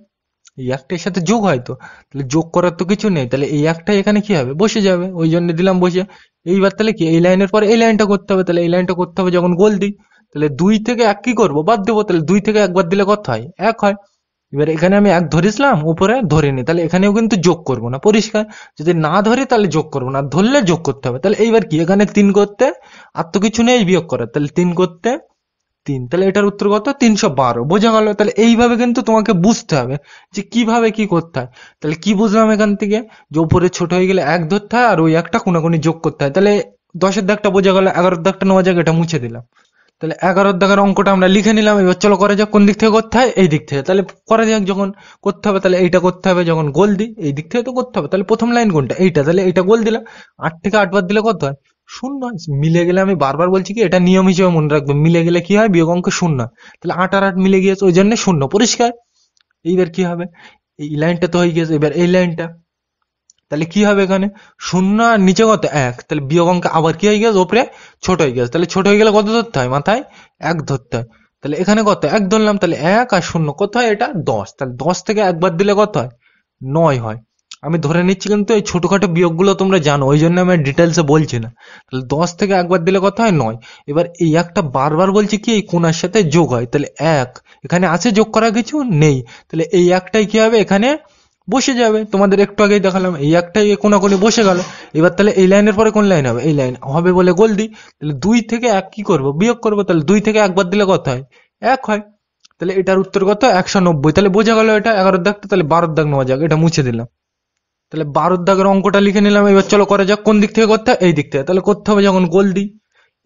এই একটার সাথে যোগ হয় তো, তাহলে যোগ করার তো কিছু নেই, তাহলে এই একটাই এখানে কি হবে? বসে যাবে, ওই জন্য দিলাম বসে। এইবার তাহলে কি এই লাইনের পরে এই লাইনটা করতে হবে, তাহলে এই লাইনটা করতে হবে যখন গোল দিই। তাহলে 2 থেকে 1 কি করবো? বাদ দেবো। তাহলে 2 থেকে 1 বাদ দিলে কত হয়? 1 হয়। এবার এখানে আমি 1 ধরেছিলাম, উপরে ধরিনি, তাহলে এখানেও কিন্তু যোগ করব না, পরিষ্কার। যদি না ধরি তাহলে যোগ করবো না, ধরলে যোগ করতে হবে। তাহলে এইবার কি এখানে 3 করতে, আর তো কিছু নেই বিয়োগ করার, তাহলে 3 করতে 3, তাহলে এটার উত্তর কত? 312। বোঝা গেল? তাহলে এইভাবে কিন্তু তোমাকে বুঝতে হবে যে কিভাবে কি করতে হয়। তাহলে কি বুঝলাম এখান থেকে? যে উপরে ছোট হয়ে গেলে 1 ধরতে হয় আর ওই একটা কোনাকুনি যোগ করতে হয়। তাহলে 10-এর দাগটা বোঝা গেল, 11-এর দাগটা নেওয়া যাক, এটা মুছে দিলাম। তাহলে 11 দাগের অঙ্কটা আমরা লিখে নিলাম। এবার চলো করা যাক কোন দিক থেকে করতে হয়, এই দিক থেকে। তাহলে করা যাক, যখন করতে হবে তাহলে এইটা করতে হবে, যখন গোল দিই এই দিক থেকে তো করতে হবে। তাহলে প্রথম লাইন কোনটা? এইটা। তাহলে এইটা গোল দিলাম। 8 থেকে 8 বাদ দিলে কত হয়? 0 হয়। মিলে গেলে, আমি বারবার বলছি কি, এটা নিয়ম হিসেবে মনে রাখবে, মিলে গেলে কি হয়? বিয়োগ অঙ্ক 0 হয়। তাহলে 8 আর 8 মিলে গিয়েছে, ওই জন্য 0। পরিষ্কার? এইবার কি হবে? এই লাইনটা তো হয়ে গেছে, এবার এই লাইনটা। তাহলে কি হবে এখানে? 0 আর নিচে কত? 1। তাহলে বিয়োগ অঙ্ক আবার কি হয়ে গেছে? ওপরে ছোট হয়ে গেছে। তাহলে ছোট হয়ে গেলে কত ধরতে হয়? মাথায় 1 ধরতে হয়। তাহলে এখানে কত? 1 ধরলাম। তাহলে 1 আর 0 কত হয়? এটা 10। তাহলে 10 থেকে 1 বাদ দিলে কত হয়? 9 হয়। আমি ধরে নিচ্ছি, কিন্তু এই ছোটখাটো বিয়োগগুলো তোমরা জানো, ওই জন্য আমি ডিটেলসে বলছি না। তাহলে 10 থেকে 1 বাদ দিলে কত হয়? 9। এবার এই একটা বারবার বলছি কি, এই কোণার সাথে যোগ হয়। তাহলে 1 এখানে আছে, যোগ করা কিছু নেই। তাহলে এই একটাই কি হবে? এখানে বসে যাবে। তোমাদের একটু আগেই দেখালাম, এই একটাই কোনাকুনি বসে গেল। এবার তাহলে এই লাইনের পরে কোন লাইন হবে? এই লাইন হবে বলে গোল দিই। তাহলে 2 থেকে 1 কি করব? বিয়োগ করব। তাহলে 2 থেকে 1 বাদ দিলে কত হয়? 1 হয়। তাহলে এটার উত্তর কত? 190। তাহলে বোঝা গেল এটা 11 দাগটা। তাহলে 12 দাগ নেওয়া যাক, এটা মুছে দিলাম। তাহলে 12 দাগের অঙ্কটা লিখে নিলাম। এবার চলো করা যাক কোন দিক থেকে করতে হয়, এই দিক থেকে। তাহলে করতে হবে যখন গোল দিই।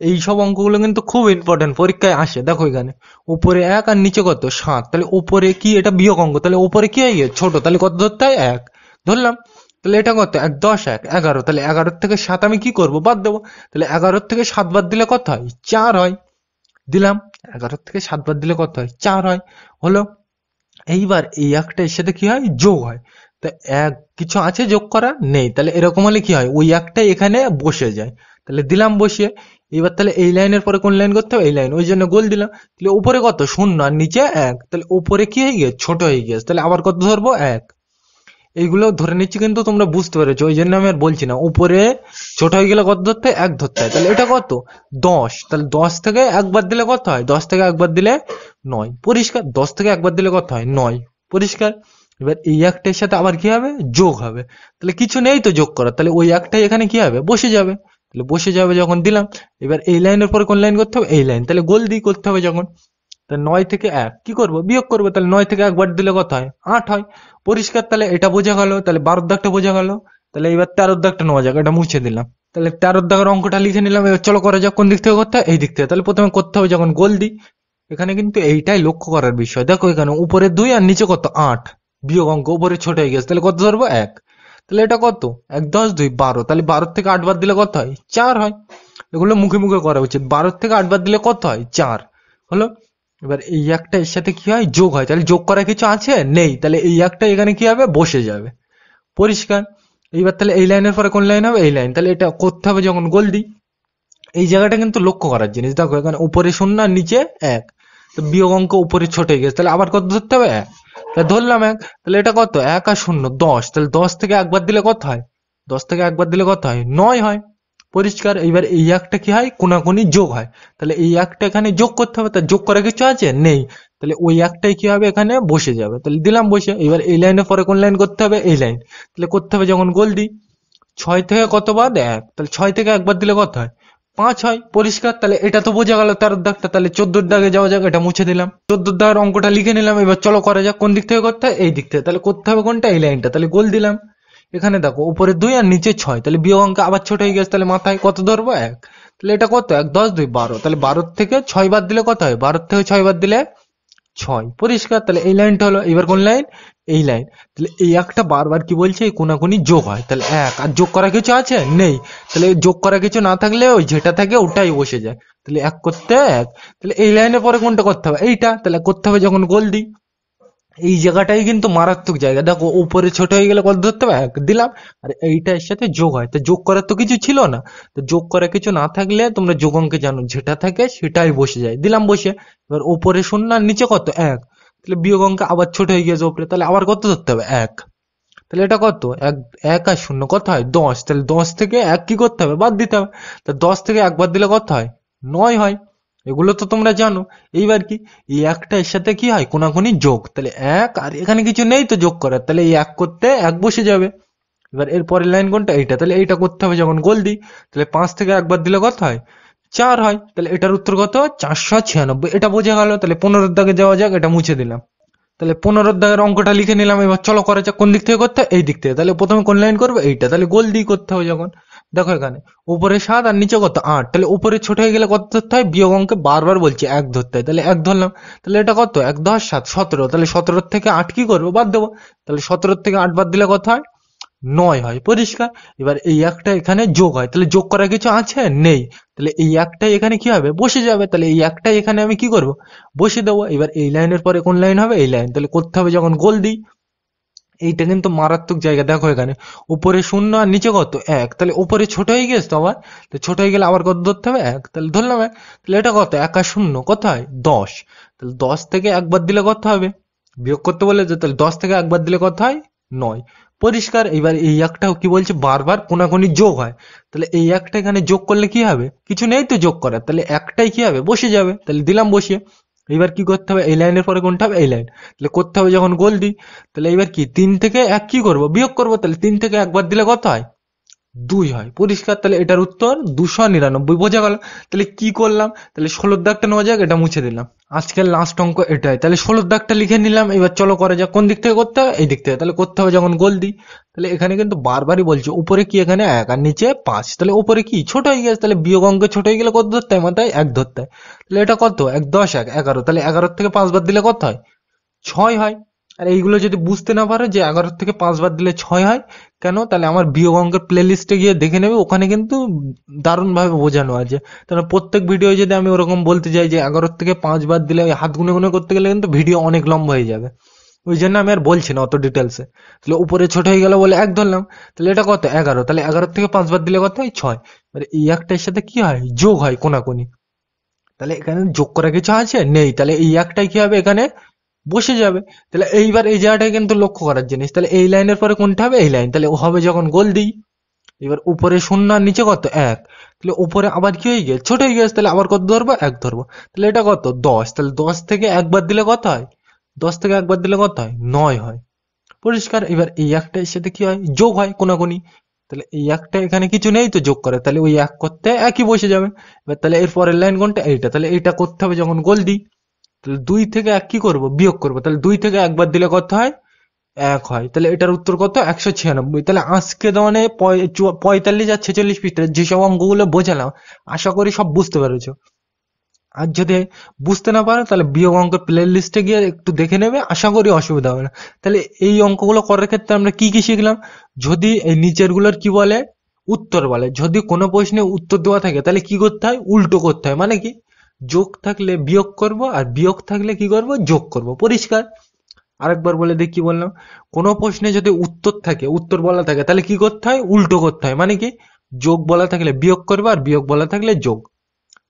এই সব অঙ্কগুলো কিন্তু খুব ইম্পর্টেন্ট, পরীক্ষায় আসে। দেখো এখানে উপরে 1 আর নিচে কত? 7। তাহলে উপরে কি? এটা বিয়োগ অঙ্ক। তাহলে উপরে কি হয়ে গেছে? ছোট। তাহলে কত ধরতে হয়? 1 ধরলাম। তাহলে এটা কত? 1 10 1 11। তাহলে 11 থেকে 7 আমি কি করব? বাদ দেবো। তাহলে 11 থেকে 7 বাদ দিলে কত হয়? 4 হয়। দিলাম। 11 থেকে 7 বাদ দিলে কত হয়? 4 হয়। হলো। এইবার এই একটা এর সাথে কি হয়? যোগ হয়। তো এক কিছু আছে যোগ করা নেই। তাহলে এরকম হলে কি হয়? ওই একটাই এখানে বসে যায়। তাহলে দিলাম বসিয়ে। এবার তাহলে এই লাইনের পরে কোন লাইন করতে হবে? এই লাইন। ওই জন্য গোল দিলাম। তাহলে উপরে কত? 0 আর নিচে 1। তাহলে উপরে কি হয়ে গিয়েছে? ছোট হয়ে গিয়েছে। তাহলে আবার কত ধরবো? 1। এইগুলো ধরে নিচ্ছি, কিন্তু তোমরা বুঝতে পেরেছো, ওই জন্য আমি আর বলছি না। উপরে ছোট হয়ে গেলে কত ধরতে হয়? 1 ধরতে হয়। তাহলে এটা কত? 10। তাহলে 10 থেকে 1 বাদ দিলে কত হয়? 10 থেকে 1 বাদ দিলে 9। পরিষ্কার? 10 থেকে 1 বাদ দিলে কত হয়? 9। পরিষ্কার? এবার এই একটার সাথে আবার কি হবে? যোগ হবে। তাহলে কিছু নেই তো যোগ করার। তাহলে ওই একটাই এখানে কি হবে? বসে যাবে। তাহলে বসে যাবে যখন দিলাম। এবার এই লাইনের পরে কোন লাইন করতে হবে? এই লাইন। তাহলে গোল দিয়ে করতে হবে যখন। তাহলে 9 থেকে 1 কি করব? বিয়োগ করবো। তাহলে 9 থেকে 1 বাদ দিলে কত হয়? 8 হয়। পরিষ্কার? তাহলে এটা বোঝা গেল। তাহলে 12 দাগটা বোঝা গেল। তাহলে এবার 13 দাগটা নেওয়া যাক, এটা মুছে দিলাম। তাহলে 13 দাগের অঙ্কটা লিখে নিলাম। এবার চলো করা যাক কোন দিক থেকে করতে হয়, এই দিক থেকে। তাহলে প্রথমে করতে হবে যখন গোল দিই। এখানে কিন্তু এইটাই লক্ষ্য করার বিষয়। দেখো এখানে উপরে 2 আর নিচে কত? 8। বিয়োগ অঙ্ক, উপরে ছোট হয়ে গেছে। তাহলে কত ধরবো? 1। তাহলে এটা কত? 1 10 2 12। তাহলে 12 থেকে 8 বাদ দিলে কত হয়? 4 হয়। এগুলো মুখে মুখে করা উচিত। 12 থেকে 8 বাদ দিলে কত হয়? 4 হলো। এবার এই একটা এর সাথে কি হয়? যোগ হয়। তাহলে যোগ করা কিছু আছে নেই। তাহলে এই একটা এখানে কি হবে? বসে যাবে। পরিষ্কার? এইবার তাহলে এই লাইনের পরে কোন লাইন হবে? এই লাইন। তাহলে এটা করতে হবে যখন গোল দিই। এই জায়গাটা কিন্তু লক্ষ্য করার জিনিস। দেখো এখানে উপরে 0 আর নিচে 1। তো বিয়োগ অঙ্ক উপরে ছোট হয়ে গেছে। তাহলে আবার কত ধরতে হবে? 1। তাহলে ধরলাম 1। তাহলে এটা কত? 1 আর 0 10। তাহলে 10 থেকে 1 বাদ দিলে কত হয়? 10 থেকে 1 বাদ দিলে কত হয়? 9 হয়। পরিষ্কার? এইবার এই একটা কি হয়? কোনাকুনি যোগ হয়। তাহলে এই একটা এখানে যোগ করতে হবে। তার যোগ করা কিছু আছে নেই। তাহলে ওই একটাই কি হবে? এখানে বসে যাবে। তাহলে দিলাম বসে। এবার এই লাইনের পরে কোন লাইন করতে হবে? এই লাইন। তাহলে করতে হবে যখন গোল দিই। 6 থেকে কত বাদ? 1। তাহলে 6 থেকে 1 বাদ দিলে কত হয়? 5 হয়। পরিষ্কার? তাহলে এটা তো বোঝা গেল 13 দাগটা। তাহলে 14 দাগে যাওয়া যাক, এটা মুছে দিলাম। 14 দাগের অঙ্কটা লিখে নিলাম। এবার চলো করা যাক কোন দিক থেকে করতে হয়, এই দিক থেকে। তাহলে করতে হবে কোনটা? এই লাইনটা। তাহলে গোল দিলাম। এখানে দেখো উপরে 2 আর নিচে 6। তাহলে বিয়োগ অঙ্ক আবার ছোট হয়ে গেছে। তাহলে মাথায় কত ধরবো? 1। তাহলে এটা কত? 1 10 2 12। তাহলে 12 থেকে 6 বাদ দিলে কত হয়? 12 থেকে 6 বাদ দিলে 6। পরিষ্কার? তাহলে এই লাইনটা হলো। এবার কোন লাইন? এই লাইন। তাহলে এই একটা বারবার কি বলছে? এই কোনাকুনি যোগ হয়। তাহলে 1 আর যোগ করা কিছু আছে নেই। তাহলে যোগ করা কিছু না থাকলে ওই যেটা থাকে ওটাই বসে যায়। তাহলে 1 করতে 1। তাহলে এই লাইনের পরে কোনটা করতে হবে? এইটা। তাহলে করতে হবে যখন গোল দিই। এই জায়গাটাই কিন্তু মারাত্মক জায়গা। দেখো উপরে ছোট হয়ে গেলে কত ধরতে হবে? 1 দিলাম। আর এইটা এর সাথে যোগ হয়। তো যোগ করার তো কিছু ছিল না। তো যোগ করা কিছু না থাকলে তোমরা যোগ অঙ্কে জানো, যেটা থাকে সেটাই বসে যায়। দিলাম বসে। এবার উপরে 0 আর নিচে কত? 1। তাহলে বিয়োগ অঙ্কে আবার ছোট হয়ে গেছে উপরে। তাহলে আবার কত ধরতে হবে? 1। তাহলে এটা কত? 1 1 আর 0 কত হয়? 10। তাহলে 10 থেকে 1 কি করতে হবে? বাদ দিতে হবে। তা 10 থেকে 1 বাদ দিলে কত হয়? 9 হয়। এগুলো তো তোমরা জানো। এইবার কি? এই একটা এর সাথে কি হয়? কোনাকুনি যোগ। তাহলে 1 আর এখানে কিছু নেই তো যোগ করার। তাহলে এই 1 করতে 1 বসে যাবে। এবার এর পরের লাইন কোনটা? এইটা। তাহলে এইটা করতে হবে যখন গোল দিই। তাহলে 5 থেকে 1 বাদ দিলে কত হয়? 4 হয়। তাহলে এটার উত্তর কত? 496। এটা বোঝা গেল। তাহলে 15 দাগে যাওয়া যাক, এটা মুছে দিলাম। তাহলে 15 দাগের অঙ্কটা লিখে নিলাম। এবার চলো করা যাক। কোন দিক থেকে করতে হয়? এই দিক থেকে। তাহলে প্রথমে কোন লাইন করবো? এইটা। তাহলে গোল দিয়ে করতে হবে যখন। দেখো এখানে উপরে 7 আর নিচে কত? 8। তাহলে উপরে ছোট হয়ে গেলে কত ধরতে হয়? বিয়োগ অঙ্কে বারবার বলছি 1 ধরতে হয়। তাহলে 1 ধরলাম। তাহলে এটা কত? 1 10 7 17। তাহলে 17 থেকে 8 কি করবো? বাদ দেবো। তাহলে 17 থেকে 8 বাদ দিলে কত হয়? 9 হয়। পরিষ্কার। এবার এই একটা এখানে যোগ হয়। তাহলে যোগ করার কিছু আছে? নেই। তাহলে এই একটাই এখানে কি হবে? বসে যাবে। তাহলে এই একটাই এখানে আমি কি করব? বসে দেবো। এবার এই লাইনের পরে কোন লাইন হবে? এই লাইন। তাহলে করতে হবে যখন গোল দিই। এইটা কিন্তু মারাত্মক জায়গা। দেখো এখানে উপরে 0 আর নিচে কত? 1। তাহলে উপরে ছোট হয়ে গেছে তো আবার। তো ছোট হয়ে গেলে আবার কত ধরতে হবে? 1। তাহলে ধরলাম 1। তাহলে এটা কত? 1 আর 0 কত হয়? 10। তাহলে 10 থেকে 1 বাদ দিলে কত হবে? বিয়োগ করতে বলে যে, তাহলে 10 থেকে 1 বাদ দিলে কত হয়? 9। পরিষ্কার। এবার এই একটাও কি বলছে? বারবার কোনাকুনি যোগ হয়। তাহলে এই একটা এখানে যোগ করলে কি হবে? কিছু নেই তো যোগ করার। তাহলে একটাই কি হবে? বসে যাবে। তাহলে দিলাম বসিয়ে। এবার কি করতে হবে? এই লাইনের পরে কোনটা হবে? এই লাইন। তাহলে করতে হবে যখন গোল দিই। তাহলে এবার কি 3 থেকে 1 কি করব? বিয়োগ করব। তাহলে 3 থেকে 1 বাদ দিলে কত হয়? 2 হয়। পরিষ্কার। তাহলে এটার উত্তর 299। বোঝা গেল? তাহলে কি করলাম? তাহলে 16 দাগটা নেওয়া যাক, এটা মুছে দিলাম। আজকের লাস্ট অঙ্ক এটাই। তাহলে 16 দাগটা লিখে নিলাম। এবার চলো করা যাক। কোন দিক থেকে করতে হবে? এই দিক থেকে। তাহলে করতে হবে যখন গোল দিই। তাহলে এখানে কিন্তু বারবারই বলছে উপরে কি? এখানে 1 আর নিচে 5। তাহলে উপরে কি ছোট হয়ে গেছে। তাহলে বিয়োগ অঙ্কে ছোট হয়ে গেলে কত ধরতে হয়? মাথায় 1 ধরতে হয়। তাহলে এটা কত? 1 10 1 11। তাহলে 11 থেকে 5 বাদ দিলে কত হয়? 6 হয়। আর এইগুলো যদি বুঝতে না পারো যে 11 থেকে 5 বাদ দিলে 6 হয় কেন, তাহলে আমার বিয়োগ অঙ্কের প্লে লিস্টে গিয়ে দেখে নেবে। ওখানে কিন্তু দারুণ ভাবে বোঝানো আছে। তাহলে প্রত্যেক ভিডিও যদি আমি ওরকম বলতে যাই যে 11 থেকে 5 বাদ দিলে, ওই হাত গুনে গুনে করতে গেলে কিন্তু ভিডিও অনেক লম্বা হয়ে যাবে। ওই জন্য আমি আর বলছি না অত ডিটেলসে। তাহলে উপরে ছোট হয়ে গেল বলে 1 ধরলাম। তাহলে এটা কত? 11। তাহলে 11 থেকে 5 বাদ দিলে কত হয়? 6। এবার এই একটার সাথে কি হয়? যোগ হয় কোনাকুনি। তাহলে এখানে যোগ করা কিছু আছে? নেই। তাহলে এই একটাই কি হবে? এখানে বসে যাবে। তাহলে এইবার এই জায়গাটায় কিন্তু লক্ষ্য করার জিনিস। তাহলে এই লাইনের পরে কোনটা হবে? এই লাইন। তাহলে ও হবে যখন গোল দিই। এবার উপরে 0 আর নিচে কত? 1। তাহলে উপরে আবার কি হয়ে গেছে? ছোট হয়ে গেছে। তাহলে আবার কত ধরবো? 1 ধরবো। তাহলে এটা কত? 10। তাহলে 10 থেকে 1 বাদ দিলে কত হয়? 10 থেকে 1 বাদ দিলে কত হয়? 9 হয়। পরিষ্কার। এবার এই একটার সাথে কি হয়? যোগ হয় কোনাকুনি। তাহলে এই একটা এখানে কিছু নেই তো যোগ করে। তাহলে ওই 1 করতে একই বসে যাবে। এবার তাহলে এর পরের লাইন কোনটা? এইটা। তাহলে এইটা করতে হবে যখন গোল দিই। তাহলে 2 থেকে 1 কি করব? বিয়োগ করব। তাহলে 2 থেকে 1 বাদ দিলে কত হয়? 1 হয়। তাহলে এটার উত্তর কত? 196। তাহলে আজকে মানে 45 আর 46 পৃষ্ঠা যেসব অঙ্কগুলো বোঝালাম, আশা করি সব বুঝতে পেরেছো। আর যদি বুঝতে না পারো তাহলে বিয়োগ অঙ্কের প্লে লিস্টে গিয়ে একটু দেখে নেবে। আশা করি অসুবিধা হবে না। তাহলে এই অঙ্কগুলো করার ক্ষেত্রে আমরা কি কি শিখলাম? যদি এই নিচের গুলোর কি বলে? উত্তর বলে। যদি কোনো প্রশ্নে উত্তর দেওয়া থাকে তাহলে কি করতে হয়? উল্টো করতে হয়। মানে কি? যোগ থাকলে বিয়োগ করব, আর বিয়োগ থাকলে কি করব? যোগ করব। পরিষ্কার। আরেকবার বলে দিই কি বললাম। কোনো প্রশ্নে যদি উত্তর থাকে, উত্তর বলা থাকে, তাহলে কি করতে হয়? উল্টো করতে হয়। মানে কি? যোগ বলা থাকলে বিয়োগ করবে, আর বিয়োগ বলা থাকলে যোগ।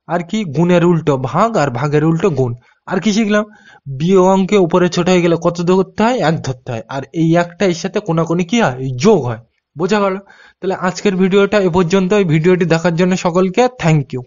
আর কি? গুণের উল্টো ভাগ, আর ভাগের উল্টো গুণ। আর কি শিখলাম? বিয়োগ অঙ্কে উপরে ছোট হয়ে গেলে কত ধরতে হয়? 1 ধরতে হয়। আর এই একটা এর সাথে কোনাকুনি কি হয়? যোগ হয়। বোঝা গেল? তাহলে আজকের ভিডিওটা এ পর্যন্ত। এই ভিডিওটি দেখার জন্য সকলকে থ্যাংক ইউ।